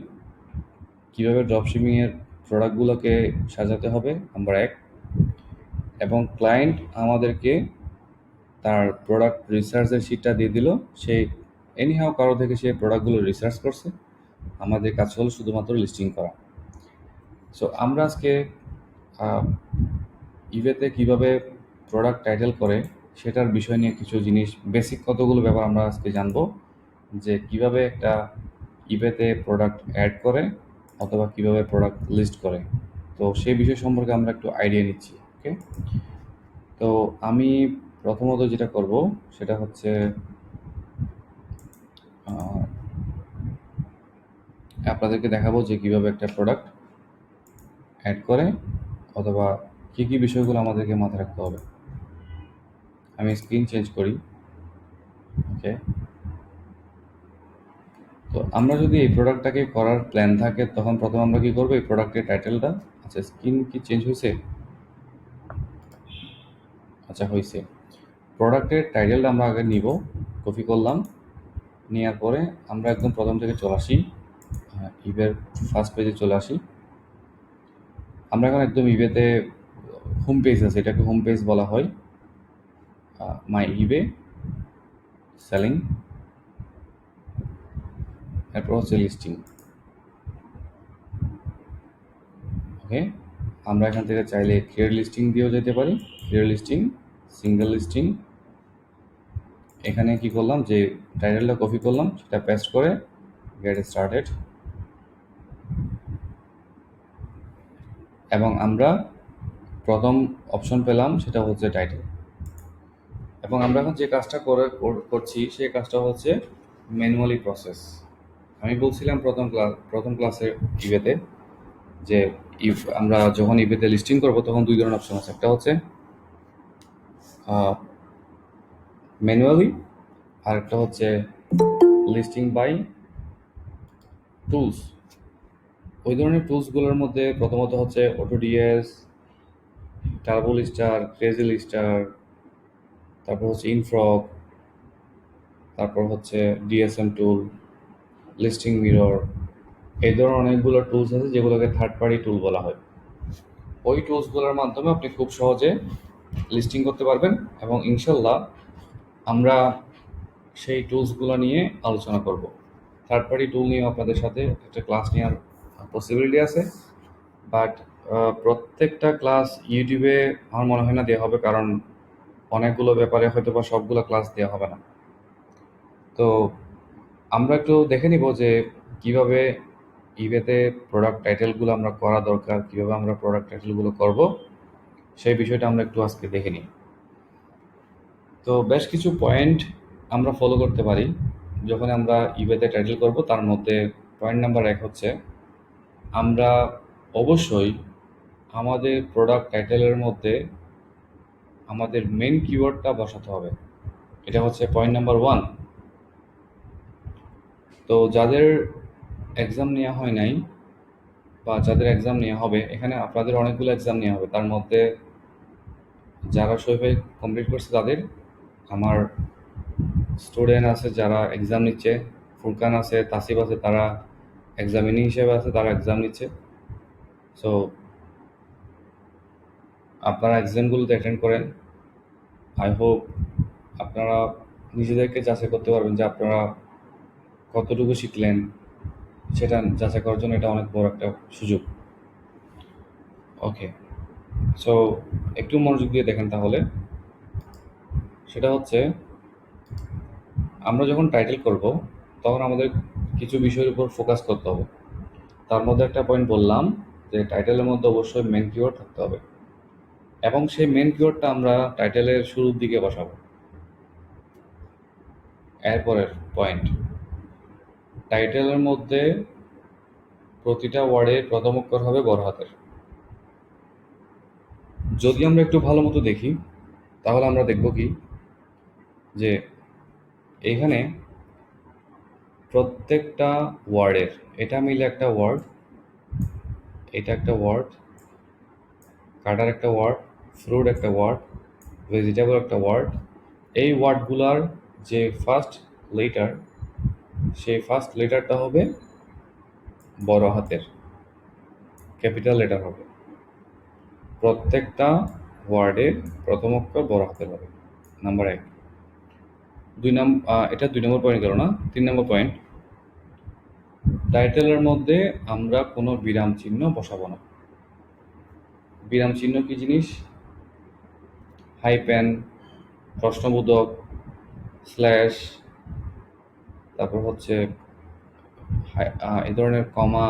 A: কীভাবে ড্রপ শিপিংয়ের প্রোডাক্টগুলোকে সাজাতে হবে নাম্বার এক, এবং ক্লায়েন্ট আমাদেরকে তার প্রোডাক্ট রিসার্চের শিটটা দিয়ে দিল, সে এনিহাও কারো থেকে সে প্রোডাক্টগুলো রিসার্চ করছে, আমাদের কাজ হলো শুধুমাত্র লিস্টিং করা। সো আমরা আজকে ইবেতে কিভাবে প্রোডাক্ট টাইটেল করে সেটার বিষয় নিয়ে কিছু জিনিস, বেসিক কতগুলো ব্যাপার আমরা আজকে জানবো, যে কিভাবে একটা ইবেতে প্রোডাক্ট অ্যাড করে অথবা কিভাবে প্রোডাক্ট লিস্ট করে। তো সেই বিষয় সম্পর্কে আমরা একটু আইডিয়া নিচ্ছি। ওকে, তো আমি প্রথমত যেটা করব সেটা হচ্ছে আপনাদেরকে দেখাবো যে কিভাবে একটা প্রোডাক্ট অ্যাড করে অথবা কী কী বিষয়গুলো আমাদেরকে মাথায় রাখতে হবে। আমি স্ক্রিন চেঞ্জ করি। ওকে, তো আমরা যদি এই প্রোডাক্টটাকে করার প্ল্যান থাকে তখন প্রথমে আমরা কি করবো, এই প্রোডাক্টের টাইটেলটা, আচ্ছা স্ক্রিন কি চেঞ্জ হয়েছে? আচ্ছা হয়েছে। প্রোডাক্টের টাইটেলটা আমরা আগে নিব, কপি করলাম, নেওয়ার পরে আমরা একদম প্রথম থেকে চলে আসি, ইবের ফার্স্ট পেজে চলে আসি। আমরা এখন একদম ইবেতে হোম পেজ আছে, এটাকে হোম পেজ বলা হয়, মাই ইবে সেলিং, এরপর হচ্ছে লিস্টিং। ওকে, আমরা এখান থেকে চাইলে ক্লিয়ার লিস্টিং দিয়েও যেতে পারি, ক্লিয়ার লিস্টিং, সিঙ্গেল লিস্টিং। এখানে কি করলাম, যে টাইটেলটা কপি করলাম সেটা পেস্ট করে গেট স্টার্টেড, এবং আমরা প্রথম অপশন পেলাম সেটা হচ্ছে টাইটেল। এবং আমরা এখন যে কাজটা করছি সেই কাজটা হচ্ছে ম্যানুয়ালি প্রসেস। আমি বলছিলাম প্রথম ক্লাসে ইবেতে যে আমরা যখন ইবেতে লিস্টিং করব তখন দুই ধরনের অপশন আছে, একটা হচ্ছে ম্যানুয়ালি আর একটা হচ্ছে লিস্টিং বাই টুলস। ওই ধরনের টুলসগুলোর মধ্যে প্রথমত হচ্ছে অটোডিএস, টার্বো লিস্টার, ক্রেজি লিস্টার, তারপর হচ্ছে ইনফ্রগ, তারপর হচ্ছে ডিএসএম টুল, লিস্টিং মিরর, এই ধরনের অনেকগুলো টুলস আছে যেগুলোকে থার্ড পার্টি টুল বলা হয়। ওই টুলসগুলোর মাধ্যমে আপনি খুব সহজে লিস্টিং করতে পারবেন, এবং ইনশাল্লাহ আমরা সেই টুলসগুলো নিয়ে আলোচনা করব। থার্ড পার্টি টুল নিয়ে আপনাদের সাথে একটা ক্লাস নেওয়ার পসিবিলিটি আছে, বাট প্রত্যেকটা ক্লাস ইউটিউবে আমার মনে হয় না দেওয়া হবে, কারণ অনেকগুলো ব্যাপারে হয়তো বা সবগুলো ক্লাস দেওয়া হবে না। তো আমরা একটু দেখে নিব যে কিভাবে ইবেতে প্রোডাক্ট টাইটেলগুলো আমরা করা দরকার, কিভাবে আমরা প্রোডাক্ট টাইটেলগুলো করব, সেই বিষয়টা আমরা একটু আজকে দেখে নিই। তো বেশ কিছু পয়েন্ট আমরা ফলো করতে পারি যখন আমরা ইবেতে টাইটেল করব। তার মধ্যে পয়েন্ট নাম্বার 1 হচ্ছে আমরা অবশ্যই আমাদের প্রোডাক্ট টাইটেলের মধ্যে আমাদের মেন কিওয়ার্ডটা বসাতে হবে। এটা হচ্ছে পয়েন্ট নাম্বার 1। তো যাদের এক্সাম নেওয়া হয় নাই বা যাদের এক্সাম নেওয়া হবে, এখানে আপনাদের অনেকগুলো এক্সাম নেওয়া হবে, তার মধ্যে যারা সবাই কমপ্লিট করছে তাদের, আমার স্টুডেন্ট আছে যারা এক্সাম নিচ্ছে, ফুরকান আছে, তাসিফ আছে, তারা এক্সামিনি হিসেবে আছে, তারা এক্সাম নিচ্ছে। সো আপনারা এক্সামগুলোতে অ্যাটেন্ড করেন। আই হোপ আপনারা নিজেদেরকে যাচাই করতে পারবেন যে আপনারা কতটুকু শিখলেন, সেটা যাচাই করার জন্য এটা অনেক বড় একটা সুযোগ। ওকে, সো একটু মনোযোগ দিয়ে দেখেন তাহলে। সেটা হচ্ছে আমরা যখন টাইটেল করব তখন আমাদের কিছু বিষয়ের উপর ফোকাস করতে হবে। তার মধ্যে একটা পয়েন্ট বললাম যে টাইটেলের মধ্যে অবশ্যই মেন কিওয়ার্ড থাকতে হবে, এবং সেই মেন কিওয়ার্ডটা আমরা টাইটেলের শুরুর দিকে বসাবো। এরপরের পয়েন্ট, টাইটেলের মধ্যে প্রতিটা ওয়ার্ডের প্রথম অক্ষর হবে বড় হাতের। যদি আমরা একটু ভালো মতো দেখি তাহলে আমরা দেখব কি, যে এখানে প্রত্যেকটা ওয়ার্ডের, এটা মিলে একটা ওয়ার্ড, এটা একটা ওয়ার্ড, কাটার একটা ওয়ার্ড, ফ্রুট একটা ওয়ার্ড, ভেজিটেবল একটা ওয়ার্ড, এই ওয়ার্ডগুলার যে ফার্স্ট লেটার, সেই ফার্স্ট লেটারটা হবে বড় হাতের, ক্যাপিটাল লেটার হবে। প্রত্যেকটা ওয়ার্ডের প্রথম অক্ষর বড় হাতের হবে, নাম্বার 1। এটা 2 নম্বর পয়েন্ট গেল না। 3 নম্বর পয়েন্ট, টাইটেলের মধ্যে আমরা কোনো বিরাম চিহ্ন বসাবো না। বিরাম চিহ্ন কি জিনিস? হাইপেন, প্রশ্নবোধক, স্ল্যাশ, তারপর হচ্ছে এই ধরনের কমা,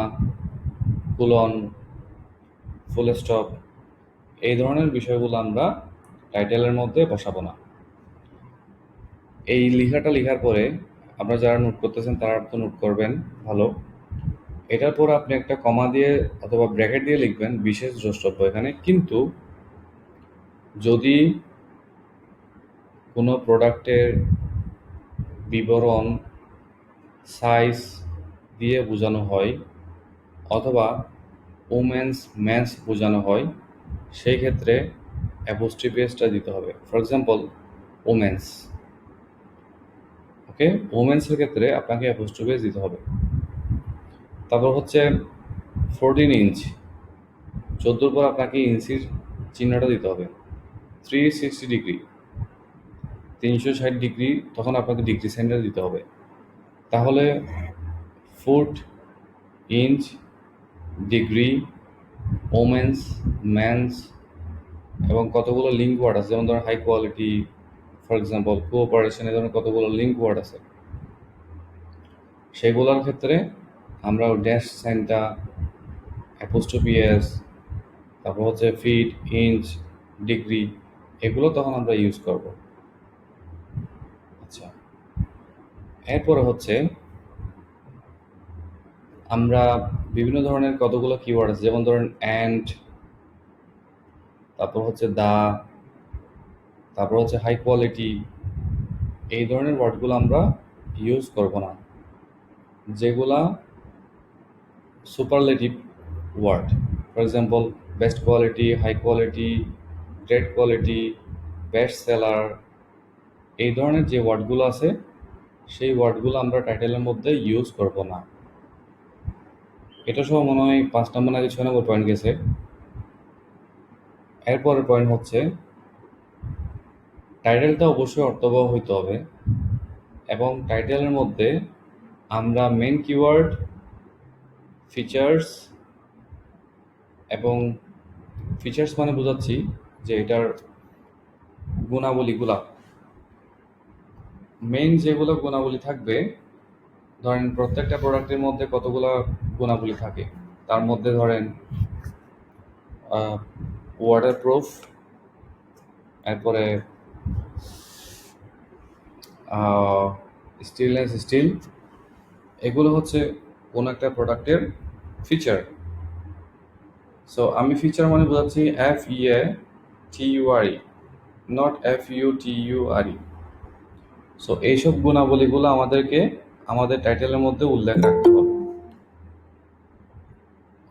A: কোলন, ফুল স্টপ, এই ধরনের বিষয়গুলো আমরা টাইটেলের মধ্যে বসাবো না। এই লেখাটা লেখার পরে আপনারা যারা নোট করতেছেন তারা তো নোট করবেন ভালো। এটার পর আপনি একটা কমা দিয়ে অথবা ব্র্যাকেট দিয়ে লিখবেন বিশেষ দ্রষ্টব্য এখানে। কিন্তু যদি কোনো প্রোডাক্টের বিবরণ সাইজ দিয়ে বোঝানো হয় অথবা ওমেন্স মেন্স বোঝানো হয়, সেই ক্ষেত্রে অ্যাপোস্ট্রফি এসটা দিতে হবে। ফর এক্সাম্পল ওমেন্স, ওকে, ওমেন্সের ক্ষেত্রে আপনাকে অ্যাপোস্ট্রফি এস দিতে হবে। তারপর হচ্ছে 14 ইঞ্চ, 14 পর আপনাকে ইঞ্চির চিহ্নটা দিতে হবে। 360 ডিগ্রি, 360 ডিগ্রি, তখন আপনাকে ডিগ্রি সেন্টার দিতে হবে। তাহলে foot, inch, degree, women's, man's এবং কতগুলো লিঙ্ক ওয়ার্ড আছে, যেমন ধরুন high quality, for example cooperation, এই ধরনের কতগুলো লিঙ্ক ওয়ার্ড আছে। সেগুলোর ক্ষেত্রে আমরা ড্যাশ সাইনটা, অ্যাপোস্ট্রফি এস, তারপর হচ্ছে ফিট, ইঞ্চ, ডিগ্রি, এগুলো তখন আমরা ইউজ করব। আচ্ছা, এরপরে হচ্ছে আমরা বিভিন্ন ধরনের কতগুলো কিওয়ার্ড আছে, যেমন ধরেন অ্যান্ড, তারপর হচ্ছে দা, তারপর হচ্ছে হাই কোয়ালিটি, এই ধরনের ওয়ার্ডগুলো আমরা ইউজ করব না, যেগুলা superlative word. For example best quality, high quality, great quality, best seller, এই ধরনের যে ওয়ার্ডগুলো আছে সেই ওয়ার্ডগুলো আমরা টাইটেলের মধ্যে ইউজ করব না। এটা সহ মনে হয় 5 নম্বর নাকি 6 নম্বর পয়েন্ট গেছে। এরপরের পয়েন্ট হচ্ছে টাইটেলটা অবশ্যই অর্থবহ হইতে হবে এবং টাইটেলের মধ্যে আমরা মেন কিওয়ার্ড, ফিচার্স, এবং ফিচার্স মানে বোঝাচ্ছি যে এটার গুণাবলীগুলা, মেইন যেগুলো গুণাবলী থাকবে, ধরেন প্রত্যেকটা প্রোডাক্টের মধ্যে কতগুলো গুণাবলী থাকে, তার মধ্যে ধরেন ওয়াটার প্রুফ, এরপরে স্টেনলেস স্টিল, এগুলো হচ্ছে কোনো একটা প্রোডাক্টের ফিচার। সো আমি ফিচার মানে বোঝাচ্ছি FEATURE, নট FUTURE। সো এইসব গুণাবলীগুলো আমাদেরকে আমাদের টাইটেলের মধ্যে উল্লেখ রাখতে হবে।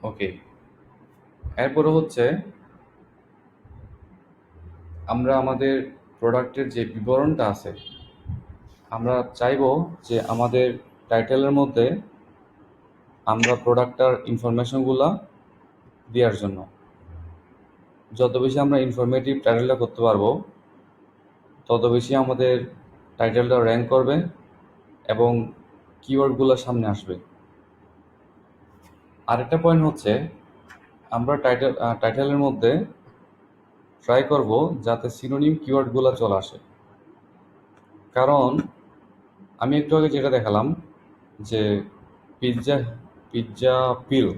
A: ওকে, এরপরে হচ্ছে আমরা আমাদের প্রোডাক্টের যে বিবরণটা আছে, আমরা চাইবো যে আমাদের টাইটেলের মধ্যে আমরা প্রোডাক্টটার ইনফরমেশনগুলো দেওয়ার জন্য যত বেশি আমরা ইনফরমেটিভ টাইটেলটা করতে পারবো তত বেশি আমাদের টাইটেলটা র্যাঙ্ক করবে এবং কিওয়ার্ডগুলো সামনে আসবে। আরেকটা পয়েন্ট হচ্ছে আমরা টাইটেলের মধ্যে ট্রাই করব যাতে সিনোনিম কিওয়ার্ডগুলো চলে আসে। কারণ আমি একটু আগে যেটা দেখালাম যে পিৎজা পিৎজা পিল,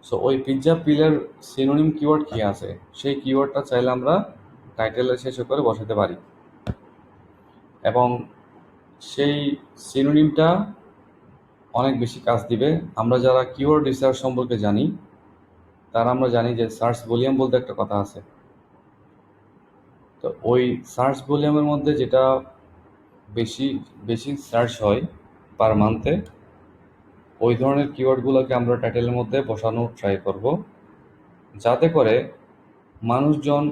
A: সো ওই পিৎজা পিলের সিনোনিম কিওয়ার্ড কি আছে সেই কিওয়ার্ডটা চাইলে আমরা টাইটেলের শেষে করে বসাতে পারি এবং সেই সিনোনিমটা অনেক বেশি কাজ দিবে। আমরা যারা কিওয়ার্ড রিসার্চ সম্পর্কে জানি তারা আমরা জানি যে সার্চ ভলিউম বলতে একটা কথা আছে। তো ওই সার্চ ভলিউমের মধ্যে যেটা বেশি বেশি সার্চ হয় পার মান্থে, ওই ধরনের কিওয়ার্ডগুলোকে আমরা টাইটেলের মধ্যে বসানোর ট্রাই করব, যাতে করে মানুষজন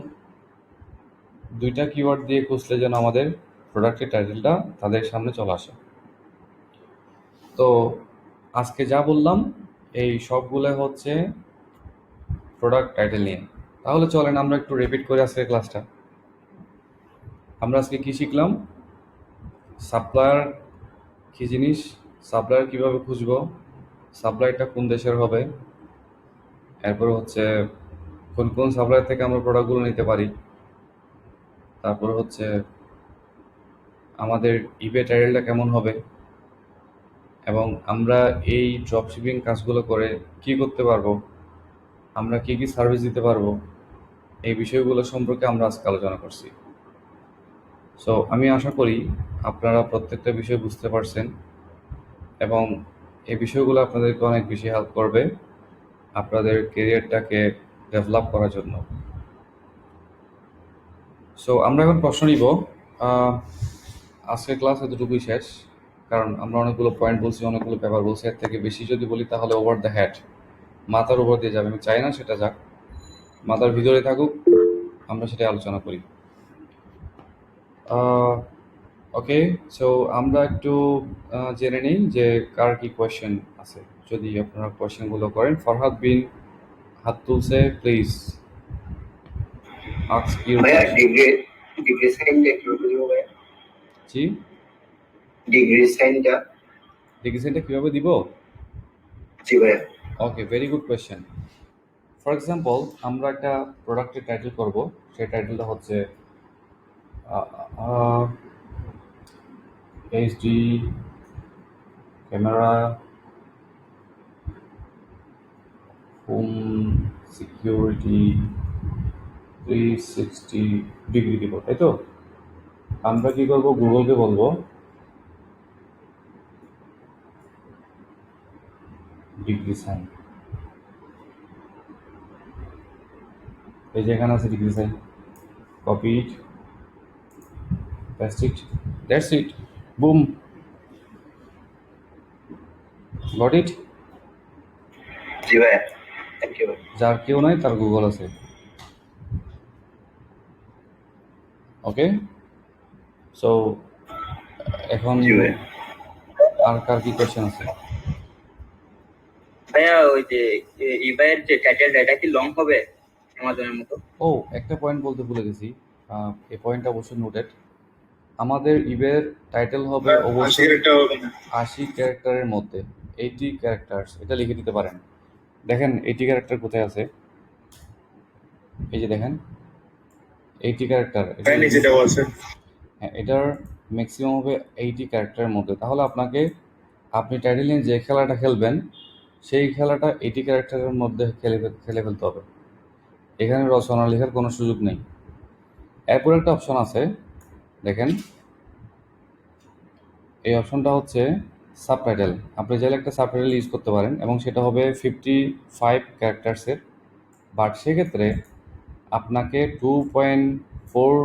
A: দুইটা কিওয়ার্ড দিয়ে খুঁজলে যেন আমাদের প্রোডাক্টের টাইটেলটা তাদের সামনে চলে আসে। তো আজকে যা বললাম এই সবগুলো হচ্ছে প্রোডাক্ট টাইটেল নিয়ে। তাহলে চলেন আমরা একটু রিপিট করে আজকের ক্লাসটা। আমরা আজকে কি শিখলাম? সাপ্লায়ার কি জিনিস, সাপ্লায়ার কিভাবে খুঁজবো, সাপ্লায়ারটা কোন দেশের হবে, এরপর হচ্ছে কোন কোন সাপ্লায়ার থেকে আমরা প্রোডাক্টগুলো নিতে পারি, তারপর হচ্ছে আমাদের ইবে টাইটেলটা কেমন হবে, এবং আমরা এই ড্রপশিপিং কাজগুলো করে কি করতে পারবো, আমরা কি কি সার্ভিস দিতে পারবো, এই বিষয়গুলো সম্পর্কে আমরা আজকে আলোচনা করছি। সো আমি আশা করি আপনারা প্রত্যেকটা বিষয় বুঝতে পারছেন এবং এই বিষয়গুলো আপনাদেরকে অনেক বেশি হেল্প করবে আপনাদের কেরিয়ারটাকে ডেভেলপ করার জন্য। সো আমরা এখন প্রশ্ন নিব। আজকের ক্লাস এতটুকুই শেষ, কারণ আমরা অনেকগুলো পয়েন্ট বলছি, অনেকগুলো পেপার বলছি। এর থেকে বেশি যদি বলি তাহলে ওভার দ্য হেড, মাথার উপর দিয়ে যাবে। আমি চাই না সেটা যাক, মাথার ভিতরে থাকুক, আমরা সেটা আলোচনা করি। ওকে, সো আমরা একটু জেনে নিই যে কার কি কোয়েশ্চেন আছে। যদি আপনারা কোয়েশ্চেনগুলো করেন, ফরহাদ বিন হাত তুলছে, প্লিজ আস্ক ইউর
C: ভাইয়া
A: কোয়েশ্চেন।
C: ডিগ্রি সাইনটা কিভাবে দিব ভাইয়া?
A: জি,
C: ডিগ্রি সাইনটা?
A: ডিগ্রিসেনটা কীভাবে দিব?
C: জি ভাইয়া।
A: Okay, very good question. For example, আমরা একটা প্রোডাক্টের টাইটেল করব, সেই টাইটেলটা হচ্ছে HD camera home security 360 degree দিব, তাই তো? আমরা কি করব, গুগলকে বলবো ডিগ্রি সাইন। এই যে এখানে আছে degree sign, copy it, paste it, that's it, boom, got it.
C: জি ভাইয়া, থ্যাংক ইউ ভাই।
A: যার কেউ নাই তার গুগল আছে। ওকে, সো এখন
C: জি ভাইয়া।
A: আর কার কি কোয়েশ্চেন আছে?
D: ভাইয়া ওই যে ইবাইয়ের যে টাইটেলটা এটা কি লং হবে অ্যামাজনের মতো?
A: ও, একটা পয়েন্ট বলতে ভুলে গেছি, এই পয়েন্টটা অবশ্যই নোটেড। আমাদের ইবের টাইটেল হবে অবশ্যই 80 ক্যারেক্টারের মধ্যে, 80 ক্যারেক্টার্স, এটা লিখে দিতে পারেন। দেখেন 80 ক্যারেক্টার কোথায় আছে, এই যে দেখেন 80 ক্যারেক্টার, হ্যাঁ, এটার ম্যাক্সিমাম হবে 80 ক্যারেক্টারের মধ্যে। তাহলে আপনি টাইটেল নিয়ে যে খেলাটা খেলবেন সেই খেলাটা 80 ক্যারেক্টারের মধ্যে খেলে ফেলতে হবে। এখানে রচনা লেখার কোনো সুযোগ নেই। এরপর একটা অপশন আছে, দেখেন এই অপশনটা হচ্ছে সাবটাইটেল। আপনি চাইলে একটা সাবটাইটেল ইউজ করতে পারেন এবং সেটা হবে 55 ক্যারেক্টার্সের, বাট সেক্ষেত্রে আপনাকে 2.4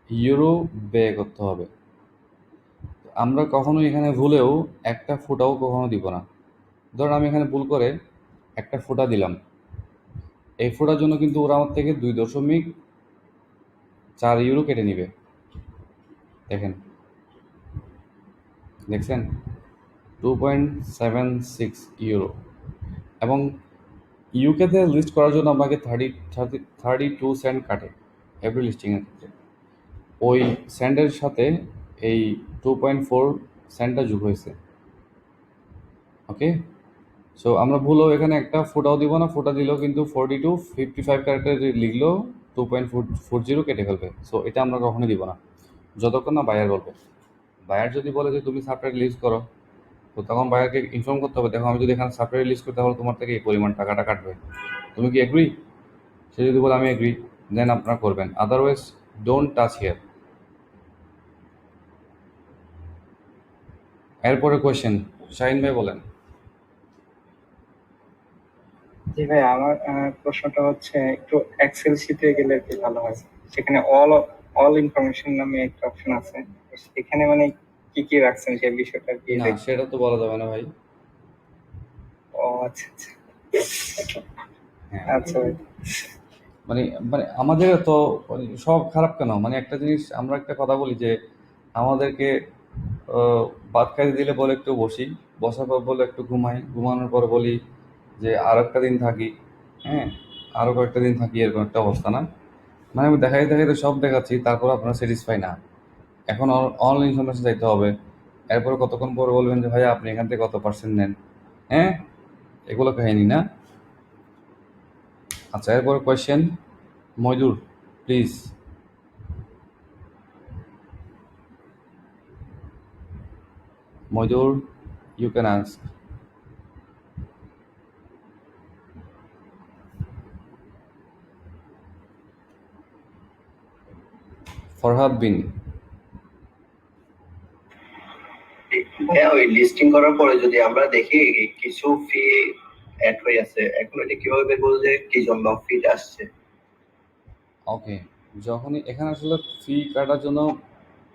A: ইউরো ব্যয় করতে হবে। আমরা কখনো এখানে ভুলেও একটা ফোঁটাও কখনো দিব না। ধরুন আমি এখানে ভুল করে একটা ফোঁটা দিলাম, এই ফোঁটার জন্য কিন্তু ওরা আমার থেকে 2.4 ইউরো কেটে নিবে। দেখছেন 2.76 ইউরো। এবং ইউকেতে লিস্ট করার জন্য আমাকে 32 সেন্ট কাটে এভরি লিস্টিংয়ের ক্ষেত্রে। ওই সেন্টের সাথে এই 2.4 সেন্টটা যোগ হয়েছে। ওকে, সো আমরা ভুলও এখানে একটা ফোটাও দিব না, ফোটা দিলেও কিন্তু 55 ক্যারেক্টার লিখলেও 2.40 কেটে ফেলবে। সো এটা আমরা কখনোই দিব না যতক্ষণ না বায়ার বলবে। বায়ার যদি বলে যে তুমি সাবটাইটেল ইউজ করো, তো তখন বায়ারকে ইনফর্ম করতে হবে, দেখো আমি যদি এখানে সাবটাইটেল ইউজ করি তাহলে তোমার থেকে এই পরিমাণ টাকাটা কাটবে, তুমি কি এগ্রি? সে যদি বলে আমি এগ্রি, দেন আপনারা করবেন, আদারওয়াইজ ডোন্ট টাচ হিয়ার। এরপরে কোয়েশ্চেন শাহিন ভাই বলেন।
E: জি ভাই, আমার প্রশ্নটা হচ্ছে একটু এক্সেল শিটে গেলে কি ভালো হয়? সেখানে অল অল ইনফরমেশন নামে একটা অপশন আছে, এখানে মানে কি কি রাখছেন সেই বিষয়টা কি
A: না, সেটা তো বলা যাবে না ভাই।
E: ও আচ্ছা আচ্ছা
A: হ্যাঁ,
E: আচ্ছা ভাই।
A: মানে মানে আমাদের তো মানে সব খারাপ কেন? মানে একটা জিনিস আমরা একটা কথা বলি যে আমাদেরকে ভাত খাইতে দিলে বলে একটু বসি, বসার পর বলে একটু ঘুমাই, ঘুমানোর পর বলি যে আর একটা দিন থাকি, হ্যাঁ, আরও কয়েকটা দিন থাকি, এরকম একটা অবস্থা না? মানে আমি দেখাই দেখাইতে সব দেখাচ্ছি, তারপর আপনারা স্যাটিসফাই না। এখন অল ইনফরমেশন চাইতে হবে, এরপরে কতক্ষণ পরে বলবেন যে ভাইয়া আপনি এখান থেকে কত পার্সেন্ট নেন, হ্যাঁ, এগুলো কাহিনী না? আচ্ছা, এরপরে question, Moidur please. Moidur, you can ask. Farhad Bin.
C: ভাইয়া ওই লিস্টিং করার পরে যদি আমরা দেখি কিছু ফি অ্যাড হয়ে আছে, এখন এটা কিভাবে বের করবো যে কি জন্য ফিটা আসছে?
A: ওকে, যখনই এখানে আসলে ফি কাটার জন্য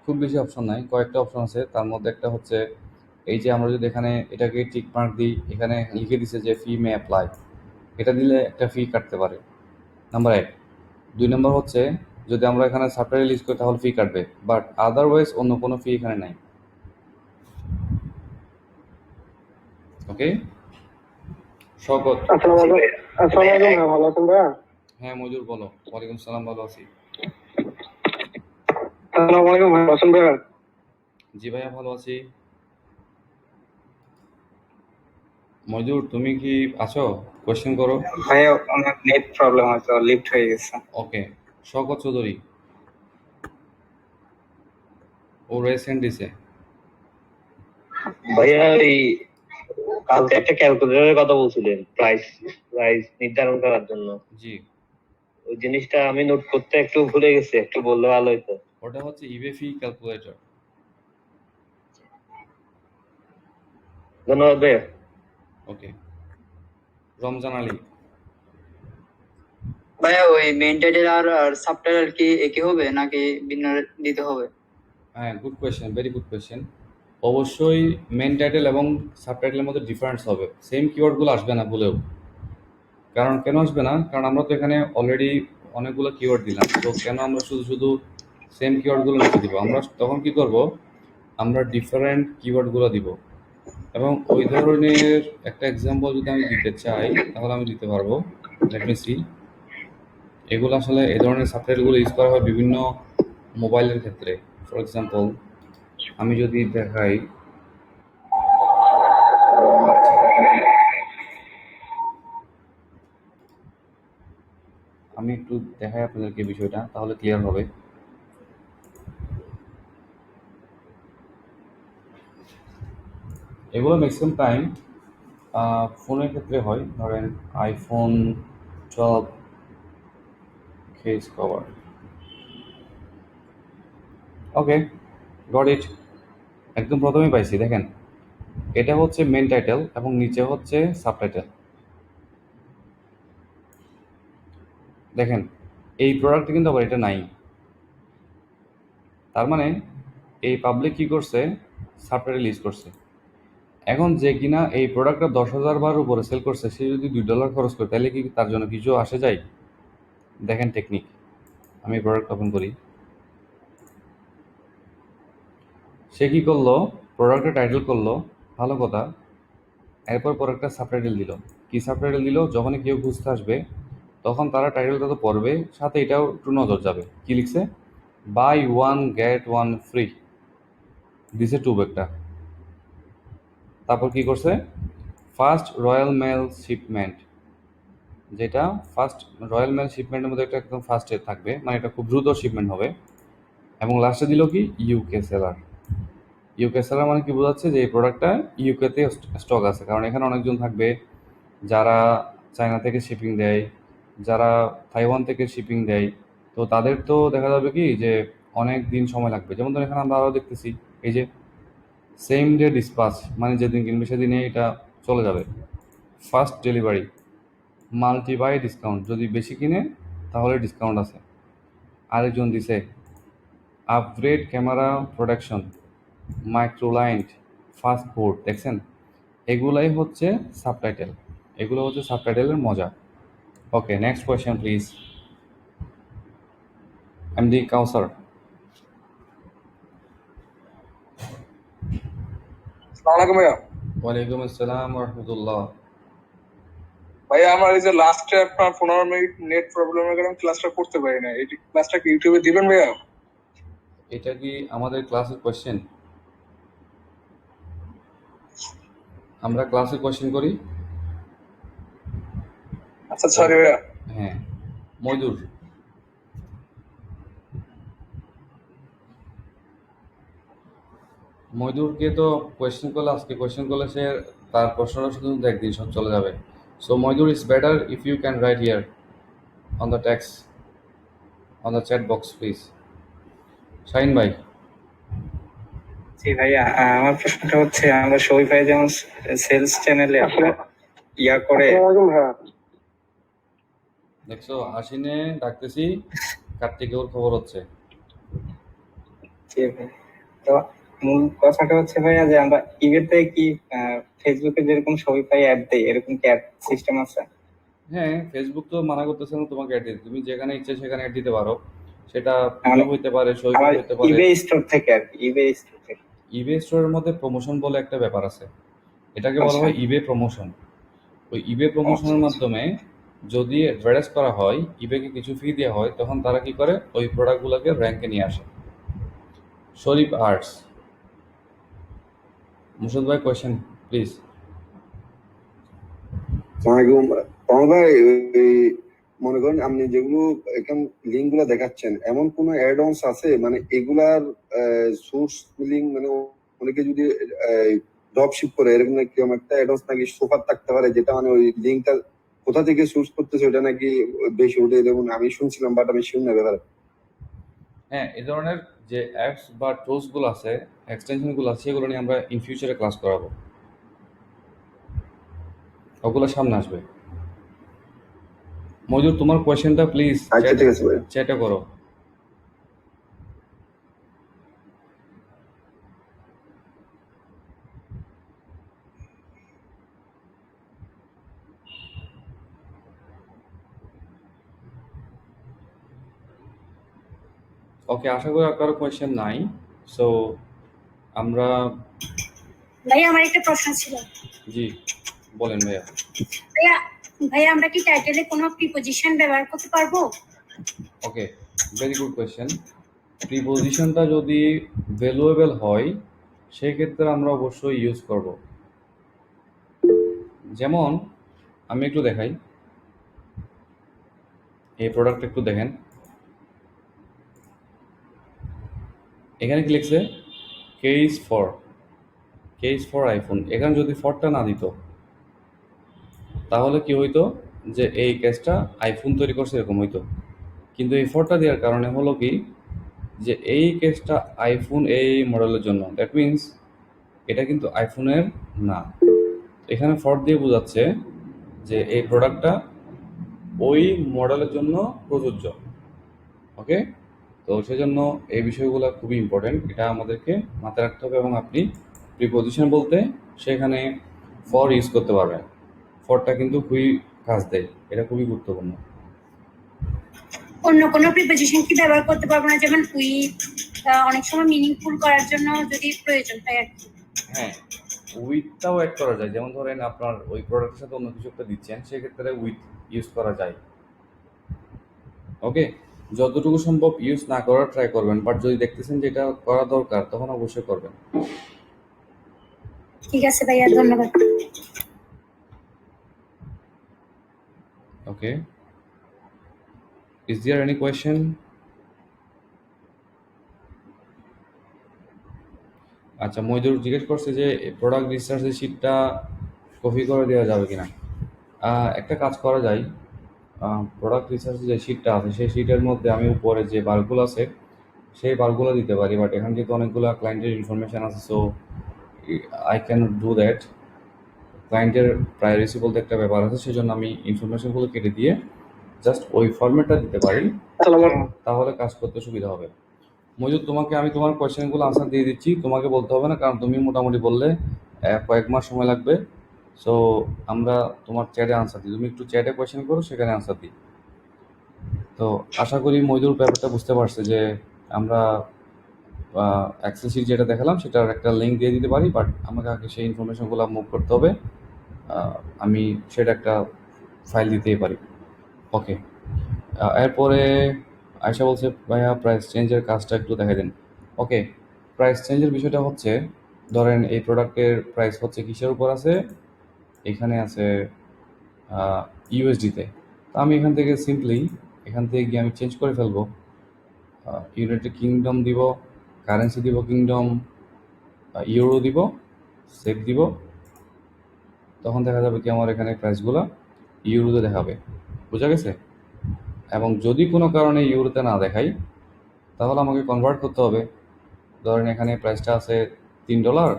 A: খুব বেশি অপশন নাই, কয়েকটা অপশন আছে। তার মধ্যে একটা হচ্ছে এই যে আমরা যদি এখানে এটাকে টিক মার্ক দিই, এখানে লিখে দিছে যে ফি মে অ্যাপ্লাই, এটা দিলে একটা ফি কাটতে পারে, নাম্বার এক। 2 নম্বর হচ্ছে যদি আমরা এখানে সাবটাইটেল রিলিজ করি তাহলে ফি কাটবে, বাট আদারওয়াইজ অন্য কোনো ফি এখানে নাই। ওকে, শকত।
B: আসসালামু
C: জি
B: আলাইকুম।
C: ভাইয়া।
B: আসসালামু আলাইকুম ভাইয়া, ভালো আছেন ভাইয়া?
A: হ্যাঁ মজুর বলো। ওয়ালাইকুম সালাম, ভালো আছি।
B: আসসালামু আলাইকুম ভাইয়া, ভালো আছেন ভাইয়া?
A: জি ভাইয়া ভালো আছি। মজুর তুমি কি আছো? কোয়েশ্চেন করো।
E: ভাইয়া অনেক নেট প্রবলেম হয়তো লিফট হয়ে গেছে।
A: ওকে, শকত চৌধুরী, ও রেসেন্ট দিছে।
F: ভাইয়া এই কালকে একটা ক্যালকুলেটরের কথা বলছিলেন প্রাইস প্রাইস নির্ধারণ করার জন্য।
A: জি,
F: ওই জিনিসটা আমি নোট করতে একটু ভুলে গেছি, একটু বললে ভালো হতো।
A: ওটা হচ্ছে ইবে ফি ক্যালকুলেটর।
F: ধন্যবাদ ভাইয়া।
A: ওকে, রমজান আলী।
G: ভাইয়া ওই মেইন টাইটেল আর সাবটাইটেল কি একই হবে নাকি ভিন্ন দিতে হবে?
A: হ্যাঁ, good question, very good question. অবশ্যই মেন টাইটেল এবং সাবটাইটেলের মধ্যে ডিফারেন্স হবে, সেম কিওয়ার্ডগুলো আসবে না ভুলেও। কারণ কেন আসবে না? কারণ আমরা তো এখানে অলরেডি অনেকগুলো কিওয়ার্ড দিলাম, তো কেন আমরা শুধু শুধু সেম কিওয়ার্ডগুলো নিচে দিব? আমরা তখন কি করব, আমরা ডিফারেন্ট কিওয়ার্ডগুলো দিব। এবং ওই ধরনের একটা এক্সাম্পল যদি আমি দিতে চাই তাহলে আমি দিতে পারবো। Let me see. এগুলো আসলে এই ধরনের সাবটাইটেলগুলো ইউজ করা হয় বিভিন্ন মোবাইলের ক্ষেত্রে। ফর এক্সাম্পল আমি যদি দেখাই, আমি একটু দেখাই আপনাদেরকে বিষয়টা, তাহলে ক্লিয়ার হবে। এগুলো ম্যাক্সিমাম টাইম ফোনের ক্ষেত্রে হয়, ধরেন iPhone 12 case cover. Okay, got it. একদম প্রথমেই পাইছি, দেখেন এটা হচ্ছে মেন টাইটেল এবং নিচে হচ্ছে সাবটাইটেল। দেখেন এই প্রোডাক্টে কিন্তু আবার এটা নাই। তার মানে এই পাবলিক কি করছে, সাবটাইটেল ইউজ করছে। এখন যে কিনা এই প্রোডাক্টটা 10,000 বার উপরে সেল করছে, সে যদি $2 খরচ করে তাহলে কি তার জন্য কিছু আসে যায়? দেখেন টেকনিক, আমি প্রোডাক্ট ওপেন করি। সে কি করলো, প্রোডাক্টের টাইটেল করলো, ভালো কথা। এরপর প্রোডাক্টের সাবটাইটেল দিল। কি সাবটাইটেল দিল? যখনই কেউ খুঁজতে আসবে তখন তারা টাইটেলটা তো পড়বে, সাথে এটাও একটু নজর যাবে। কি লিখছে? Buy one get one free, দিছে টু একটা। তারপর কি করছে? ফার্স্ট রয়্যাল মেল শিপমেন্ট, যেটা ফার্স্ট রয়্যাল মেল শিপমেন্টের মধ্যে একটা একদম ফার্স্টে থাকবে, মানে এটা খুব দ্রুত শিপমেন্ট হবে। এবং লাস্টে দিল কি? UK seller. ইউকে সেলার মানে কি বোঝাচ্ছে? যে এই প্রোডাক্টটা ইউকেতে স্টক আছে, কারণ এখানে অনেকজন থাকবে যারা চায়না থেকে শিপিং দেয়, যারা তাইওয়ান থেকে শিপিং দেয়, তো তাদের তো দেখা যাবে কি যে অনেক দিন সময় লাগবে। যেমন ধরুন এখানে আমরা আরও দেখতেছি এই যে সেম ডে ডিসপাচ, মানে যেদিন কিনবে সেদিনে এটা চলে যাবে। First delivery, multi buy discount, যদি বেশি কিনে তাহলে ডিসকাউন্ট আছে। আরেকজন দিছে আপগ্রেড ক্যামেরা প্রোডাকশন, মাইক্রোলাইন্ট, ফাস্ট ফুড। দেখছেন, এগুলাই হচ্ছে সাবটাইটেল, এগুলো হচ্ছে সাবটাইটেলের মজা। Okay, next question please. MD Kawsar.
H: সালামালাইকুম ভাইয়া।
A: ওয়ালাইকুম আসসালাম রহমতুল্লাহ।
H: ভাইয়া আমার এই যে লাস্টে আপনার 15 মিনিট নেট প্রবলেমের কারণে ক্লাসটা করতে পারি না, এই ক্লাসটা কি ইউটিউবে দিবেন ভাইয়া?
A: এটা কি আমাদের ক্লাসের কোয়েশ্চেন? আমরা ক্লাসে কোয়েশ্চেন করি।
H: আচ্ছা সরি ভাইয়া।
A: হ্যাঁ, মইদুর। মইদুরকে তো কোয়েশ্চেন করলে, আজকে কোয়েশ্চেন করলে সে তার প্রশ্নটা শুধু একদিন সব চলে যাবে। So Moidur, is better if you can write here on the text, on the chat box please. Shahin ভাই।
E: জি ভাইয়া, আমার প্রশ্নটা হচ্ছে আমরা সবাই ভাই যেমন সেলস চ্যানেলে ইয়া করে।
B: আসসালামু আলাইকুম ভাইয়া।
A: দেখছো, আশিনে ডাকতেছি, কার্তিকে ওর খবর হচ্ছে।
E: জি ভাই, তো মূল কথাটা হচ্ছে ভাইয়া যে আমরা ইবেতে কি ফেসবুকে যেরকম সবাই ভাই অ্যাড দেয় এরকম কি অ্যাড সিস্টেম আছে?
A: হ্যাঁ, ফেসবুক তো মানা করতেছে না তোমাকে অ্যাড দিতে, তুমি যেখানে ইচ্ছে সেখানে অ্যাড দিতে পারো। সেটা
E: মানে
A: প্রিয় হইতে পারে, সৈকত
E: আমার
A: হইতে পারে।
E: ইবে স্টোর থেকে আর কি, ইবে স্টোর থেকে।
A: ইবে স্টোরের মধ্যে প্রমোশন বলে একটা ব্যাপার আছে, এটাকে বলা
E: আচ্ছা
A: হয় ইবে প্রমোশন। ওই ইবে প্রমোশনের
E: আচ্ছা।
A: মাধ্যমে যদি অ্যাডভার্টাইজ করা হয়, ইবেকে কিছু ফি দেওয়া হয়, তখন তারা কি করে ওই প্রোডাক্টগুলোকে র্যাঙ্কে নিয়ে আসে। শরীফ আর্টস। মুর্শদ ভাই, কোয়েশ্চেন প্লিজ।
I: আসসালামাইকুম কমল ভাই। ওই মনে করেন আপনি যেগুলো এখন লিঙ্ক গুলা দেখাচ্ছেন, এমন কোন অ্যাড অনস আছে মানে এগুলার সোর্স লিঙ্ক, মানে অনেকে যদি ড্রপ শিপ করে এরকম নাকি একটা অ্যাড অনস নাকি সোফার থাকতে পারে, যেটা মানে ওই লিঙ্কটা কোথা থেকে সোর্স করতেছে ওটা নাকি বেশি ওঠে, যেমন আমি শুনছিলাম বাট আমি শুনি না ব্যাপারে।
A: হ্যাঁ, এই ধরনের যে অ্যাপস বা টুলসগুলো আছে, এক্সটেনশনগুলো আছে, সেগুলো নিয়ে আমরা ইন ফিউচারে ক্লাস করাবো, ওগুলো সামনে আসবে। মজুর, তোমার কোয়েশ্চেনটা প্লিজ
I: আচ্ছা ঠিক আছে ভাই।
A: চ্যাটে করো। ওকে, আশা করি আর কারো কোয়েশ্চেন নাই। সো আমরা,
J: ভাইয়া আমার একটা প্রশ্ন ছিল।
A: জি বলেন ভাইয়া।
J: ভাইয়া ভাইয়া আমরা কি টাইটেলে কোনো প্রিপজিশন ব্যবহার করতে পারবো?
A: ওকে, ভেরি গুড কোয়েশ্চেন। প্রিপোজিশনটা যদি ভ্যালুয়েবল হয় সেক্ষেত্রে আমরা অবশ্যই ইউজ করব। যেমন আমি একটু দেখাই, এই প্রোডাক্ট একটু দেখেন, এখানে কি লিখছে, কেস ফর আইফোন। এখানে যদি ফরটা না দিত তাহলে কি হইতো, যে এই কেসটা আইফোন তৈরি করছে এরকম হইতো। কিন্তু এই ফরটা দেওয়ার কারণে হলো কি, যে এই কেসটা আইফোন এই মডেলের জন্য, দ্যাট মিনস এটা কিন্তু আইফোনের না। এখানে ফর দিয়ে বোঝাচ্ছে যে এই প্রোডাক্টটা ওই মডেলের জন্য প্রযোজ্য। ওকে, তো সেজন্য এই বিষয়গুলো খুবই ইম্পর্টেন্ট, এটা আমাদেরকে মাথায় রাখতে হবে। এবং আপনি প্রিপোজিশন বলতে সেখানে ফর ইউজ করতে পারবেন। ফরটা কিন্তু খুবই কাজ দেয়, এটা খুবই গুরুত্বপূর্ণ।
J: অন্য কোনো প্রিপজিশন কি ব্যবহার করতে পারবো না, যেমন উইথ, অনেক সময় মিনিংফুল করার জন্য যদি প্রয়োজন হয় আর কি?
A: হ্যাঁ, উইথটাও অ্যাড করা যায়। যেমন ধরেন আপনার ওই প্রোডাক্টের সাথে অন্য কিছু একটা দিচ্ছেন, সেক্ষেত্রে উইথ ইউজ করা যায়। ওকে, যতটুকু সম্ভব ইউজ না করার ট্রাই করবেন, বাট যদি দেখতেছেন যে এটা করা দরকার তখন অবশ্যই করবেন।
J: ঠিক আছে ভাইয়া, ধন্যবাদ।
A: ওকে, ইজ দেয়ার এনি কোয়েশ্চেন? আচ্ছা, মইদুর জিজ্ঞেস করছে যে প্রোডাক্ট রিসার্চের শিটটা কপি করে দেওয়া যাবে কিনা। একটা কাজ করা যায়, প্রোডাক্ট রিসার্চের যে শিটটা আছে সেই শিটের মধ্যে আমি উপরে যে বারগুলো আছে সেই বারগুলো দিতে পারি, বাট এখানে যেহেতু অনেকগুলো ক্লায়েন্টের ইনফরমেশান আছে, so I can do that. ক্লায়েন্টের প্রাইভেসি বলতে একটা ব্যাপার আছে, সেজন্য আমি ইনফরমেশনগুলো কেটে দিয়ে জাস্ট ওই ফরম্যাটটা দিতে পারি, তাহলে কাজ করতে সুবিধা হবে। মজুদ, তোমাকে আমি তোমার কোয়েশ্চেনগুলো আনসার দিয়ে দিচ্ছি, তোমাকে বলতে হবে না, কারণ তুমি মোটামুটি বললে কয়েক মাস সময় লাগবে। সো আমরা তোমার চ্যাটে আনসার দিই, তুমি একটু চ্যাটে কোয়েশ্চেন করো, সেখানে আনসার দিই। তো আশা করি মইদুল ব্যাপারটা বুঝতে পারছে যে আমরা এক্সেল শিট যেটা দেখালাম সেটার একটা লিঙ্ক দিয়ে দিতে পারি, বাট আমাকে আগে সেই ইনফরমেশনগুলো মুভ করতে হবে। আমি সেটা একটা ফাইল দিতেই পারি। ওকে, এরপরে আয়শা বলছে ভাইয়া প্রাইস চেঞ্জের কাজটা একটু দেখাই দিন। ওকে, প্রাইস চেঞ্জের বিষয়টা হচ্ছে, ধরেন এই প্রোডাক্টের প্রাইস হচ্ছে কিসের উপর আছে, এখানে আছে ইউএসডিতে। তো আমি এখান থেকে সিম্পলি এখান থেকে গিয়ে আমি চেঞ্জ করে ফেলবো, ইউনাইটেড কিংডম দিব, কারেন্সি দিব কিংডম, ইউরো দিব, সেভ দিব। তখন দেখা যাবে কি আমার এখানে প্রাইসগুলো ইউরোতে দেখাবে। বোঝা গেছে? এবং যদি কোনো কারণে ইউরোতে না দেখাই তাহলে আমাকে কনভার্ট করতে হবে। ধরেন এখানে প্রাইসটা আছে $3,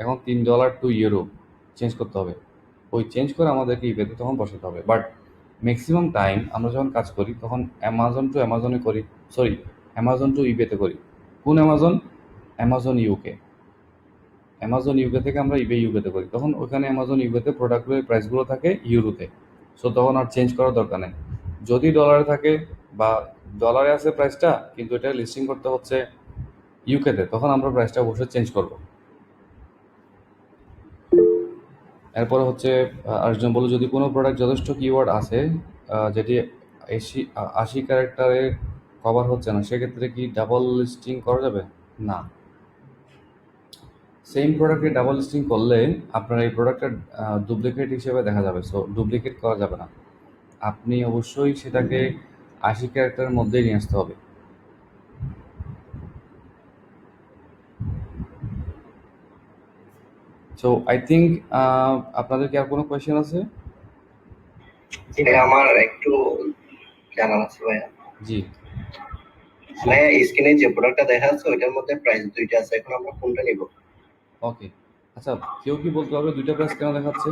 A: এখন $3 টু ইউরো চেঞ্জ করতে হবে। ওই চেঞ্জ করে আমাদেরকে ইবেতে তখন বসাতে হবে। বাট ম্যাক্সিমাম টাইম আমরা যখন কাজ করি তখন অ্যামাজন টু অ্যামাজনে করি, সরি অ্যামাজন টু ইবেতে করি। কোন Amazon? Amazon UK. Amazon UK থেকে আমরা ইবে ইউকেতে করি, তখন ওখানে অ্যামাজন ইউকেতে প্রোডাক্টের প্রাইসগুলো থাকে ইউরোতে। সো তখন আর চেঞ্জ করার দরকার নেই। যদি ডলারে থাকে বা ডলারে আছে প্রাইসটা কিন্তু এটা লিস্টিং করতে হচ্ছে ইউকেতে, তখন আমরা প্রাইসটা অবশ্যই চেঞ্জ করব। এরপরে হচ্ছে আরেকজন বলল যদি কোনো প্রোডাক্ট যথেষ্ট কিওয়ার্ড আছে যেটি 80 ক্যারেক্টারে কভার হচ্ছে না, সেক্ষেত্রে কি ডাবল লিস্টিং করা যাবে? না। সেম প্রোডাক্টে ডাবল লিস্টিং করলে আপনার এই প্রোডাক্টটা ডুপ্লিকেট হিসেবে দেখা যাবে। সো ডুপ্লিকেট করা যাবে না, আপনি অবশ্যই সেটাকে 80 ক্যারেক্টারের মধ্যেই নিয়ে আসতে হবে। সো আই থিঙ্ক আপনাদের কি আর কোনো কোয়েশ্চেন আছে?
C: আমার একটু জানার আছে ভাইয়া।
A: জি
C: ভাইয়া স্ক্রিনে যে প্রোডাক্টটা দেখা যাচ্ছে ওইটার মধ্যে প্রাইস দুইটা আছে, এখন আমরা কোনটা নিব?
A: ওকে, আচ্ছা কেউ কি বলতে পারবে দুইটা প্রাইস কেন দেখাচ্ছে?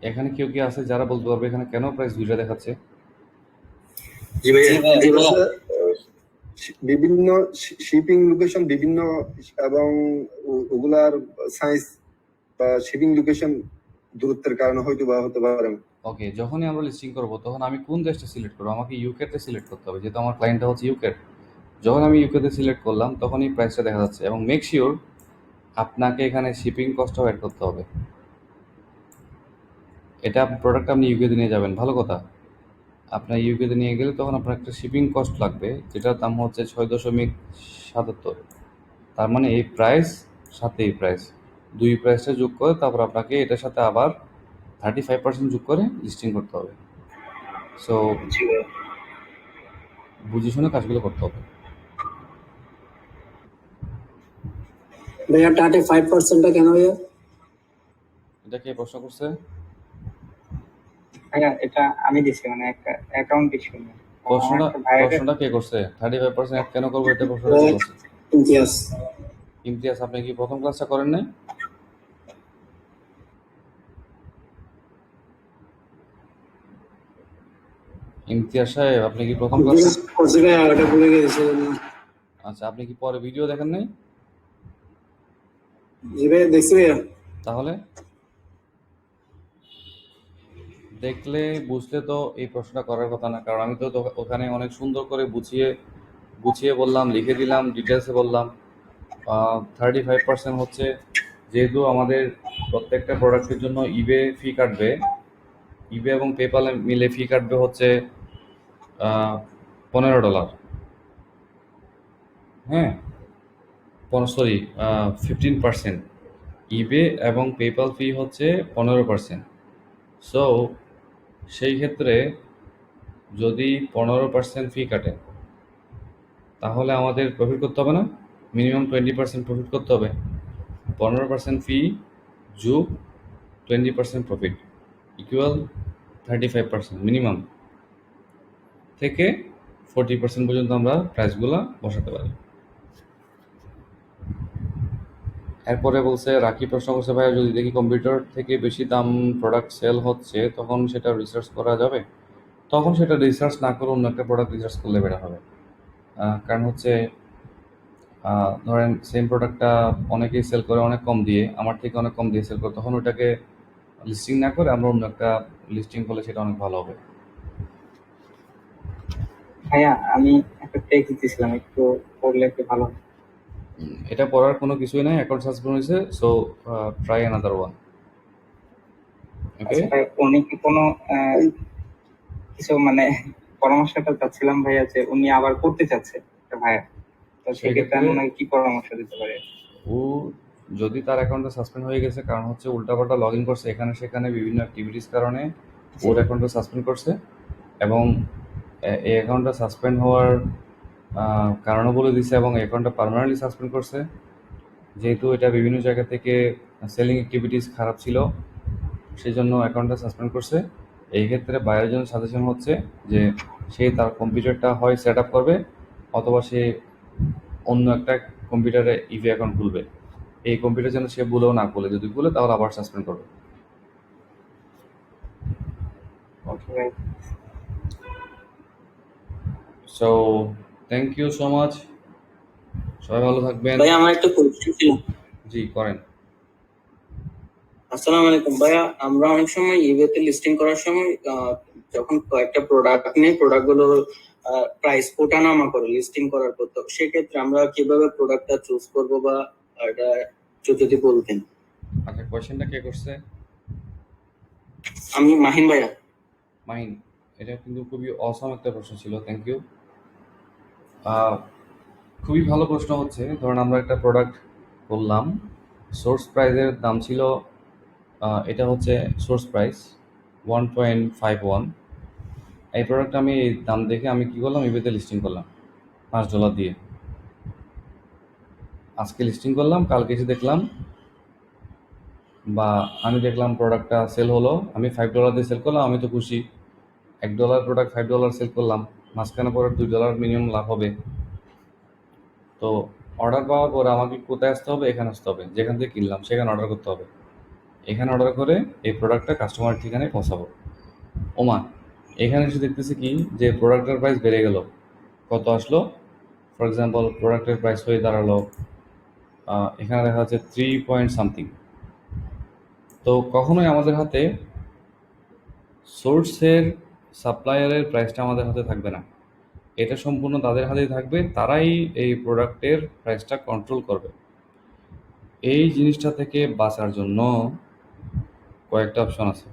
A: এখানে কেউ কি আছে যারা বলতে পারবে এখানে কেন প্রাইস দুইটা দেখাচ্ছে?
I: বিভিন্ন শিপিং লোকেশন বিভিন্ন এবং ওগুলার সাইজ বা শিপিং লোকেশন দূরত্বের কারণে হয়তো বা হতে পারে।
A: ওকে, যখনই আমরা লিস্টিং করব তখন আমি কোন দেশটা সিলেক্ট করবো? আমাকে ইউকেতে সিলেক্ট করতে হবে, যেহেতু আমার ক্লায়েন্টটা হচ্ছে ইউকের। যখন আমি ইউকেতে সিলেক্ট করলাম তখনই প্রাইসটা দেখা যাচ্ছে। এবং মেক শিওর আপনাকে এখানে শিপিং কস্টটাও অ্যাড করতে হবে। এটা প্রোডাক্ট আপনি ইউকেতে নিয়ে যাবেন, ভালো কথা। আপনার ইউকেতে নিয়ে গেলে তখন আপনার একটা শিপিং কস্ট লাগবে, যেটার দাম হচ্ছে 6.77। তার মানে এই প্রাইস সাথে এই প্রাইস, দুই প্রাইসটা যোগ করে তারপর আপনাকে এটার সাথে আবার 35% যোগ করে লিস্টিং করতে হবে। সো বুঝে শুনে কাজগুলো করতে হবে।
B: ভাইয়া 35%টা কেন ভাইয়া?
A: এটা কে প্রশ্ন করছে?
E: ভাইয়া এটা আমি দিছি, মানে একটা অ্যাকাউন্ট ইস্যু।
A: প্রশ্নটা কে করছে? 35% অ্যাড কেন করবো এটা প্রশ্নটা কে করছে?
B: ইমতিয়াজ।
A: ইমতিয়াজ, আপনি কি প্রথম ক্লাসটা করেন নাই? ইমতিয়াজ সাহেব, আপনি কি প্রথম ক্লাস?
B: করছি ভাইয়া, ওটা ভুলে গেছি।
A: আচ্ছা, আপনি কি পরে ভিডিও দেখেন নাই?
B: জি ভাইয়া দেখছি ভাইয়া।
A: তাহলে দেখলে বুঝলে তো এই প্রশ্নটা করার কথা না, কারণ আমি তো ওখানে অনেক সুন্দর করে গুছিয়ে বললাম, লিখে দিলাম, ডিটেলসে বললাম। 35% হচ্ছে, যেহেতু আমাদের প্রত্যেকটা প্রোডাক্টের জন্য ইবে ফি কাটবে, ইবে এবং পেপাল মিলে ফি কাটবে হচ্ছে $15। হ্যাঁ, সরি 15%। ইবে এবং পেপাল ফি হচ্ছে 15%। সো সেই ক্ষেত্রে যদি 15% ফি কাটে তাহলে আমাদের প্রফিট করতে হবে না? মিনিমাম 20% প্রফিট করতে হবে। 15% ফি যোগ 20% প্রফিট ইকুয়াল 35% মিনিমাম, থেকে 40% পর্যন্ত আমরা প্রাইসগুলো বসাতে পারি। এরপরে বলছে রাখি প্রশ্ন করছে ভাইয়া যদি দেখি কম্পিউটার থেকে বেশি দাম প্রোডাক্ট সেল হচ্ছে তখন সেটা রিসার্চ করা যাবে? তখন সেটা রিসার্চ না করে অন্য একটা প্রোডাক্ট রিসার্চ করলে বেটার হবে। কারণ হচ্ছে ধরেন সেম প্রোডাক্টটা অনেকেই সেল করে অনেক কম দিয়ে, আমার থেকে অনেক কম দিয়ে সেল করে, তখন ওটাকে লিস্টিং না করে আমরা অন্য একটা লিস্টিং করলে সেটা অনেক ভালো হবে।
E: ভাইয়া আমি একটা টেক্সট দিতেছিলাম, একটু পড়লে একটু ভালো হয়।
A: এটা পড়ার কোনো কিছুই নাই, অ্যাকাউন্ট সাসপেন্ড হয়েছে, সো ট্রাই অ্যানাদার ওয়ান। ওকে,
E: আচ্ছা ভাই, উনি কি কোনো কিছু মানে পরামর্শটা চাচ্ছিলাম ভাইয়া, যে উনি আবার করতে চাচ্ছে একটা ভাইয়া, তো সেক্ষেত্রে আমি
A: সেক্ষেত্রে
E: ওনাকে কি পরামর্শ দিতে পারি?
A: ও যদি তার অ্যাকাউন্টটা সাসপেন্ড হয়ে গেছে, কারণ হচ্ছে উল্টাপাল্টা লগ ইন করছে এখানে সেখানে বিভিন্ন অ্যাক্টিভিটিস কারণে ওর অ্যাকাউন্টটা সাসপেন্ড করছে, এবং এই অ্যাকাউন্টটা সাসপেন্ড হওয়ার কারণও বলে দিছে, এবং অ্যাকাউন্টটা পার্মানেন্টলি সাসপেন্ড করছে যেহেতু এটা বিভিন্ন জায়গা থেকে সেলিং অ্যাক্টিভিটিস খারাপ ছিল, সেই জন্য অ্যাকাউন্টটা সাসপেন্ড করছে। এই ক্ষেত্রে বাইরের জন্য সাজেশন হচ্ছে যে সে তার কম্পিউটারটা হয় সেট আপ করবে, অথবা সে অন্য একটা কম্পিউটারে ইভি অ্যাকাউন্ট খুলবে। এই কম্পিউটার যেন সে ভুলেও না খুলে, যদি খুলে তাহলে আবার সাসপেন্ড করবে।
E: ওকে ভাই।
A: So thank you so much, সবাই ভালো থাকবেন।
D: ভাইয়া আমার একটা কোয়েশ্চেন ছিল।
A: জি করেন।
D: আসসালামু আলাইকুম ভাইয়া, আমরা অনেক সময় ইবেতে লিস্টিং করার সময় যখন কয়েকটা প্রোডাক্ট নিয়ে প্রোডাক্ট গুলো প্রাইস ওঠানামা করে লিস্টিং করার পর, তো সেক্ষেত্রে আমরা কিভাবে প্রোডাক্টটা চুজ করব, বা এটা একটু যদি বলতেন।
A: আচ্ছা, কোয়েশ্চেনটা কে করছে?
D: আমি মাহিন ভাইয়া।
A: মাহিন, এটা কিন্তু খুবই অসম একটা প্রশ্ন ছিল, থ্যাংক ইউ। খুবই ভালো প্রশ্ন হচ্ছে, ধরুন আমরা একটা প্রোডাক্ট করলাম, সোর্স প্রাইসের দাম ছিল এটা হচ্ছে সোর্স প্রাইস 1.51। এই প্রোডাক্ট আমি এই দাম দেখে আমি কী করলাম, ইবেতে লিস্টিং করলাম $5 দিয়ে। আজকে লিস্টিং করলাম, কালকে এসে দেখলাম, বা আমি দেখলাম প্রোডাক্টটা সেল হলো, আমি $5 দিয়ে সেল করলাম, আমি তো খুশি। $1 প্রোডাক্ট $5 সেল করলাম, মাঝখানে পরে $2 মিনিমাম লাভ হবে। তো অর্ডার পাওয়ার পরে আমাকে কোথায় আসতে হবে? এখানে আসতে হবে, যেখান থেকে কিনলাম সেখানে অর্ডার করতে হবে। এখানে অর্ডার করে এই প্রোডাক্টটা কাস্টমার ঠিকানায় পৌঁছাবো। ওমা, এখানে এসে দেখতেছি কি যে প্রোডাক্টের প্রাইস বেড়ে গেল। কত আসলো? ফর এক্সাম্পল প্রোডাক্টের প্রাইস হয়ে দাঁড়ালো এখানে দেখা যাচ্ছে 3 পয়েন্ট সামথিং। তো কখনোই আমাদের হাতে সোর্সের সাপ্লায়ারের প্রাইসটা আমাদের হাতে থাকবে না, এটা সম্পূর্ণ তাদের হাতেই থাকবে, তারাই এই প্রোডাক্টের প্রাইসটা কন্ট্রোল করবে। এই জিনিসটা থেকে বাঁচার জন্য কয়েকটা অপশন আছে।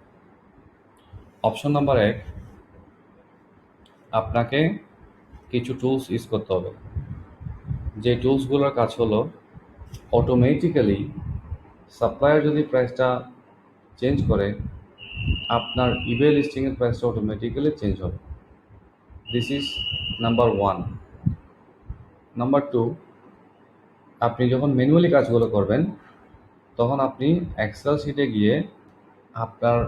A: অপশন নাম্বার 1, আপনাকে কিছু টুলস ইউজ করতে হবে। যে টুলসগুলোর কাজ হলো অটোমেটিক্যালি সাপ্লায়ার যদি প্রাইসটা চেঞ্জ করে, আপনার ইবে লিস্টিংয়ের প্রাইসটা অটোমেটিক্যালি চেঞ্জ হবে। This is number 1। নাম্বার 2, আপনি যখন ম্যানুয়ালি কাজগুলো করবেন তখন আপনি এক্সেল শিটে গিয়ে আপনার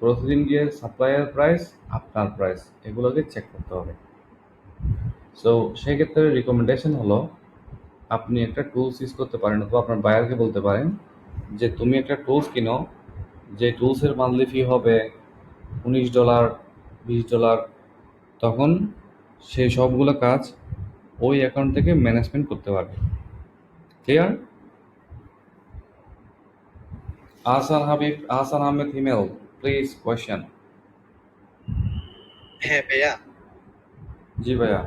A: প্রতিদিন গিয়ে সাপ্লায়ার প্রাইস, আপনার প্রাইস, এগুলোকে চেক করতে হবে। সো সেক্ষেত্রে রিকমেন্ডেশন হলো আপনি একটা টুলস ইউজ করতে পারেন, অথবা আপনার বায়ারকে বলতে পারেন যে তুমি একটা টুলস কিনো, যে টুলসের মান্থলি ফি হবে $19, $20। তখন সেই সবগুলো কাজ ওই অ্যাকাউন্ট থেকে ম্যানেজমেন্ট করতে পারবে। Clear? Ahsan Ahmed Himel, please question.
K: হ্যাঁ ভাইয়া,
A: জি ভাইয়া।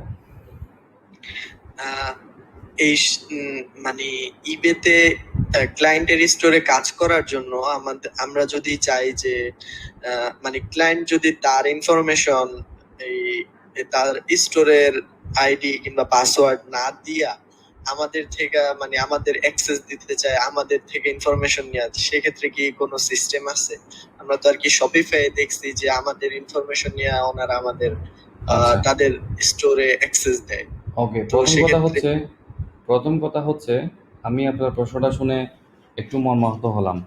K: এই মানে ইবেতে ক্লায়েন্টের স্টোরে কাজ করার জন্য আমরা যদি চাই যে মানে ক্লায়েন্ট যদি তার ইনফরমেশন এই তার স্টোরের আইডি কিংবা পাসওয়ার্ড না দিয়া আমাদের থেকে মানে আমাদের অ্যাক্সেস দিতে চায়, আমাদের থেকে ইনফরমেশন নেওয়া, সেক্ষেত্রে কি কোনো সিস্টেম আছে? আমরা তো আর কি শপিফাই দেখছি যে আমাদের ইনফরমেশন নিয়ে ওনারা আমাদের তাদের স্টোরে অ্যাক্সেস দেয়।
A: ওকে,
K: তো
A: প্রথম কথা হচ্ছে আমি আপনার প্রশ্নটা শুনে একটু মর্মাহত হলাম।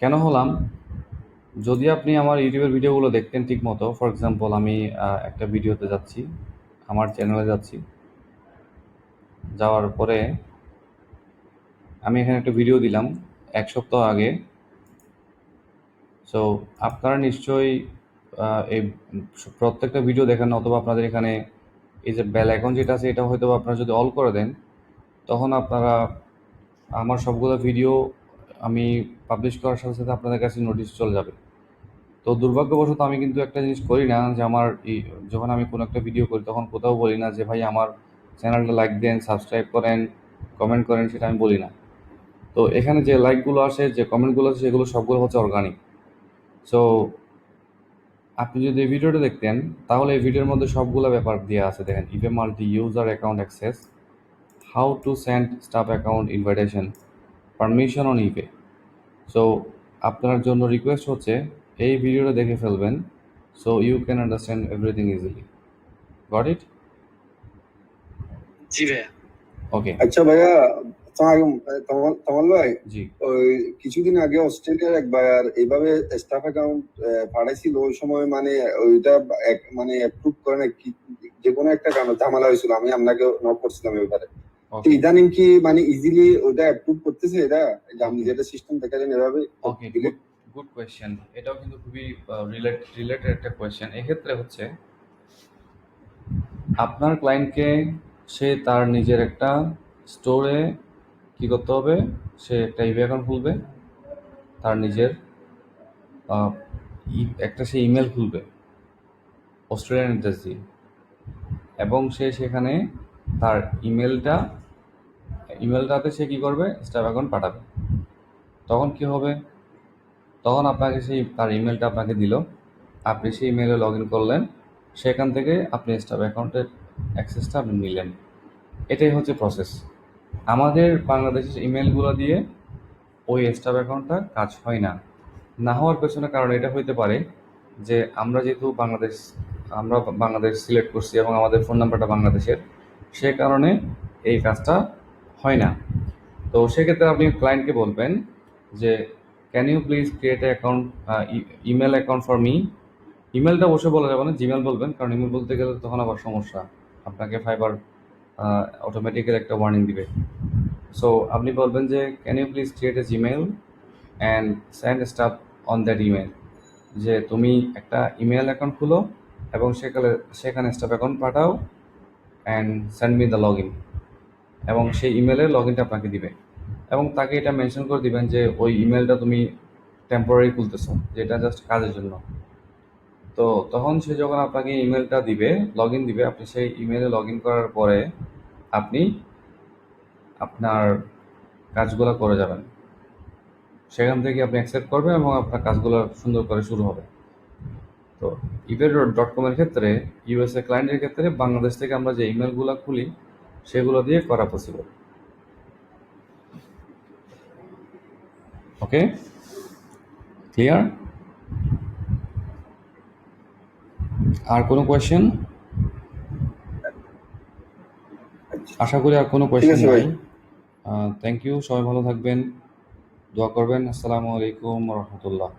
A: কেন হলাম? যদি আপনি আমার ইউটিউবের ভিডিওগুলো দেখতেন ঠিক মতো, ফর এক্সাম্পল আমি একটা ভিডিওতে যাচ্ছি, আমার চ্যানেলে যাচ্ছি, যাওয়ার পরে আমি এখানে একটা ভিডিও দিলাম 1 সপ্তাহ আগে। সো আপনারা নিশ্চয়ই এই প্রত্যেকটা ভিডিও দেখেন, অথবা আপনাদের এখানে এই যে বেল আইকন যেটা আছে এটা হয়তো আপনারা যদি অল করে দেন, তখন আপনারা আমার সবগুলো ভিডিও আমি পাবলিশ করার সাথে সাথে আপনাদের কাছে নোটিশ চলে যাবে। তো দুর্ভাগ্যবশত আমি কিন্তু একটা জিনিস করি না যে যখন আমি কোনো একটা ভিডিও করি তখন কোথাও বলি না যে ভাই আমার চ্যানেলটা লাইক দেন, সাবস্ক্রাইব করেন, কমেন্ট করেন, সেটা আমি বলি না। তো এখানে যে লাইকগুলো আসে, যে কমেন্টগুলো আসে, সেগুলো সবগুলো হচ্ছে অর্গানিক। সো আপনি যদি এই ভিডিওটা দেখতেন তাহলে এই ভিডিওর মধ্যে সবগুলো ব্যাপার দেওয়া আছে। দেখেন, eBay multi user account access, how to send staff account invitation, permission on eBay. So আপনার জন্য রিকোয়েস্ট হচ্ছে এই ভিডিওটা দেখে ফেলবেন, so you can understand everything easily. Got it?
K: জি ভাইয়া।
A: ওকে,
I: আচ্ছা ভাইয়া, তোমার ভাই,
A: জি।
I: ওই কিছুদিন আগে অস্ট্রেলিয়ার এক ভাইয়ার এইভাবে স্টাফ অ্যাকাউন্ট পাঠাইছিল। ওই সময় মানে ওইটা মানে অ্যাপ্রুভ করে না, যে কোনো একটা কারণে ঝামেলা হয়েছিল। আমি আপনাকে নক করছিলাম এই ব্যাপারে। তো ইদানিং কি মানে ইজিলি ওটা অ্যাপ্রুভ করতেছে? এটা যে আপনি যেটা সিস্টেম দেখালেন এভাবে?
A: ওকে, গুড কোয়েশ্চেন। এটাও কিন্তু খুবই রিলেটেড একটা কোয়েশ্চেন। এক্ষেত্রে হচ্ছে আপনার ক্লায়েন্টকে সে তার নিজের একটা স্টোরে কি করতে হবে, সে একটা ইবে অ্যাকাউন্ট খুলবে, তার নিজের একটা সে ইমেল খুলবে অস্ট্রেলিয়ান অ্যাড্রেস দিয়ে, এবং সে সেখানে তার ইমেলটাতে সে কি করবে, স্টাফ অ্যাকাউন্ট পাঠাবে। তখন কি হবে, তখন আপনাকে তার ইমেলটা আপনাকে দিল, আপনি সেই ইমেলে লগ ইন করলেন, সেখান থেকে আপনি স্টাফ অ্যাকাউন্টের অ্যাক্সেসটা আপনি নিলেন। এটাই হচ্ছে প্রসেস। আমাদের বাংলাদেশের ইমেলগুলো দিয়ে ওই স্টাফ অ্যাকাউন্টটা কাজ হয় না। না হওয়ার পেছনে কারণ এটা হইতে পারে যে আমরা যেহেতু বাংলাদেশ সিলেক্ট করছি এবং আমাদের ফোন নাম্বারটা বাংলাদেশের, সে কারণে এই কাজটা হয় না। তো সেক্ষেত্রে আপনি ক্লায়েন্টকে বলবেন যে can you please create account, email account for me. ইমেলটা অবশ্যই বলা যাবে না, জিমেল বলবেন, কারণ ইমেল বলতে গেলে তখন আবার সমস্যা, আপনাকে ফাইবার অটোমেটিক্যালি একটা ওয়ার্নিং দিবে। সো আপনি বলবেন যে can you please create a Gmail and send staff on that email, যে তুমি একটা ইমেল অ্যাকাউন্ট খুলো এবং সেখানে স্টাফ অ্যাকাউন্ট পাঠাও and send me the log in, এবং সেই ইমেলের লগ ইনটা আপনাকে দিবে। এবং তাকে এটা মেনশন করে দিবেন যে ওই ইমেলটা তুমি টেম্পোরারি খুলতেছো, যেটা জাস্ট কাজের জন্য। তো তখন সে যখন আপনাকে ইমেলটা দিবে, লগ ইন দিবে, আপনি সেই ইমেলে লগ ইন করার পরে আপনি আপনার কাজগুলো করে যাবেন। সেখান থেকে আপনি অ্যাকসেপ্ট করবেন এবং আপনার কাজগুলো সুন্দর করে শুরু হবে। তো eBay.com এর ক্ষেত্রে, ইউএসএ ক্লায়েন্টের ক্ষেত্রে বাংলাদেশ থেকে আমরা যে ইমেলগুলো খুলি সেগুলো দিয়ে করা পসিবল। ওকে, ক্লিয়ার? আর কোনো কোয়েশ্চেন? আশা করি আর কোনো কোয়েশ্চেন নাই। থ্যাংক ইউ, সবাই ভালো থাকবেন, দোয়া করবেন। আসসালামু আলাইকুম ওয়া রাহমাতুল্লাহ।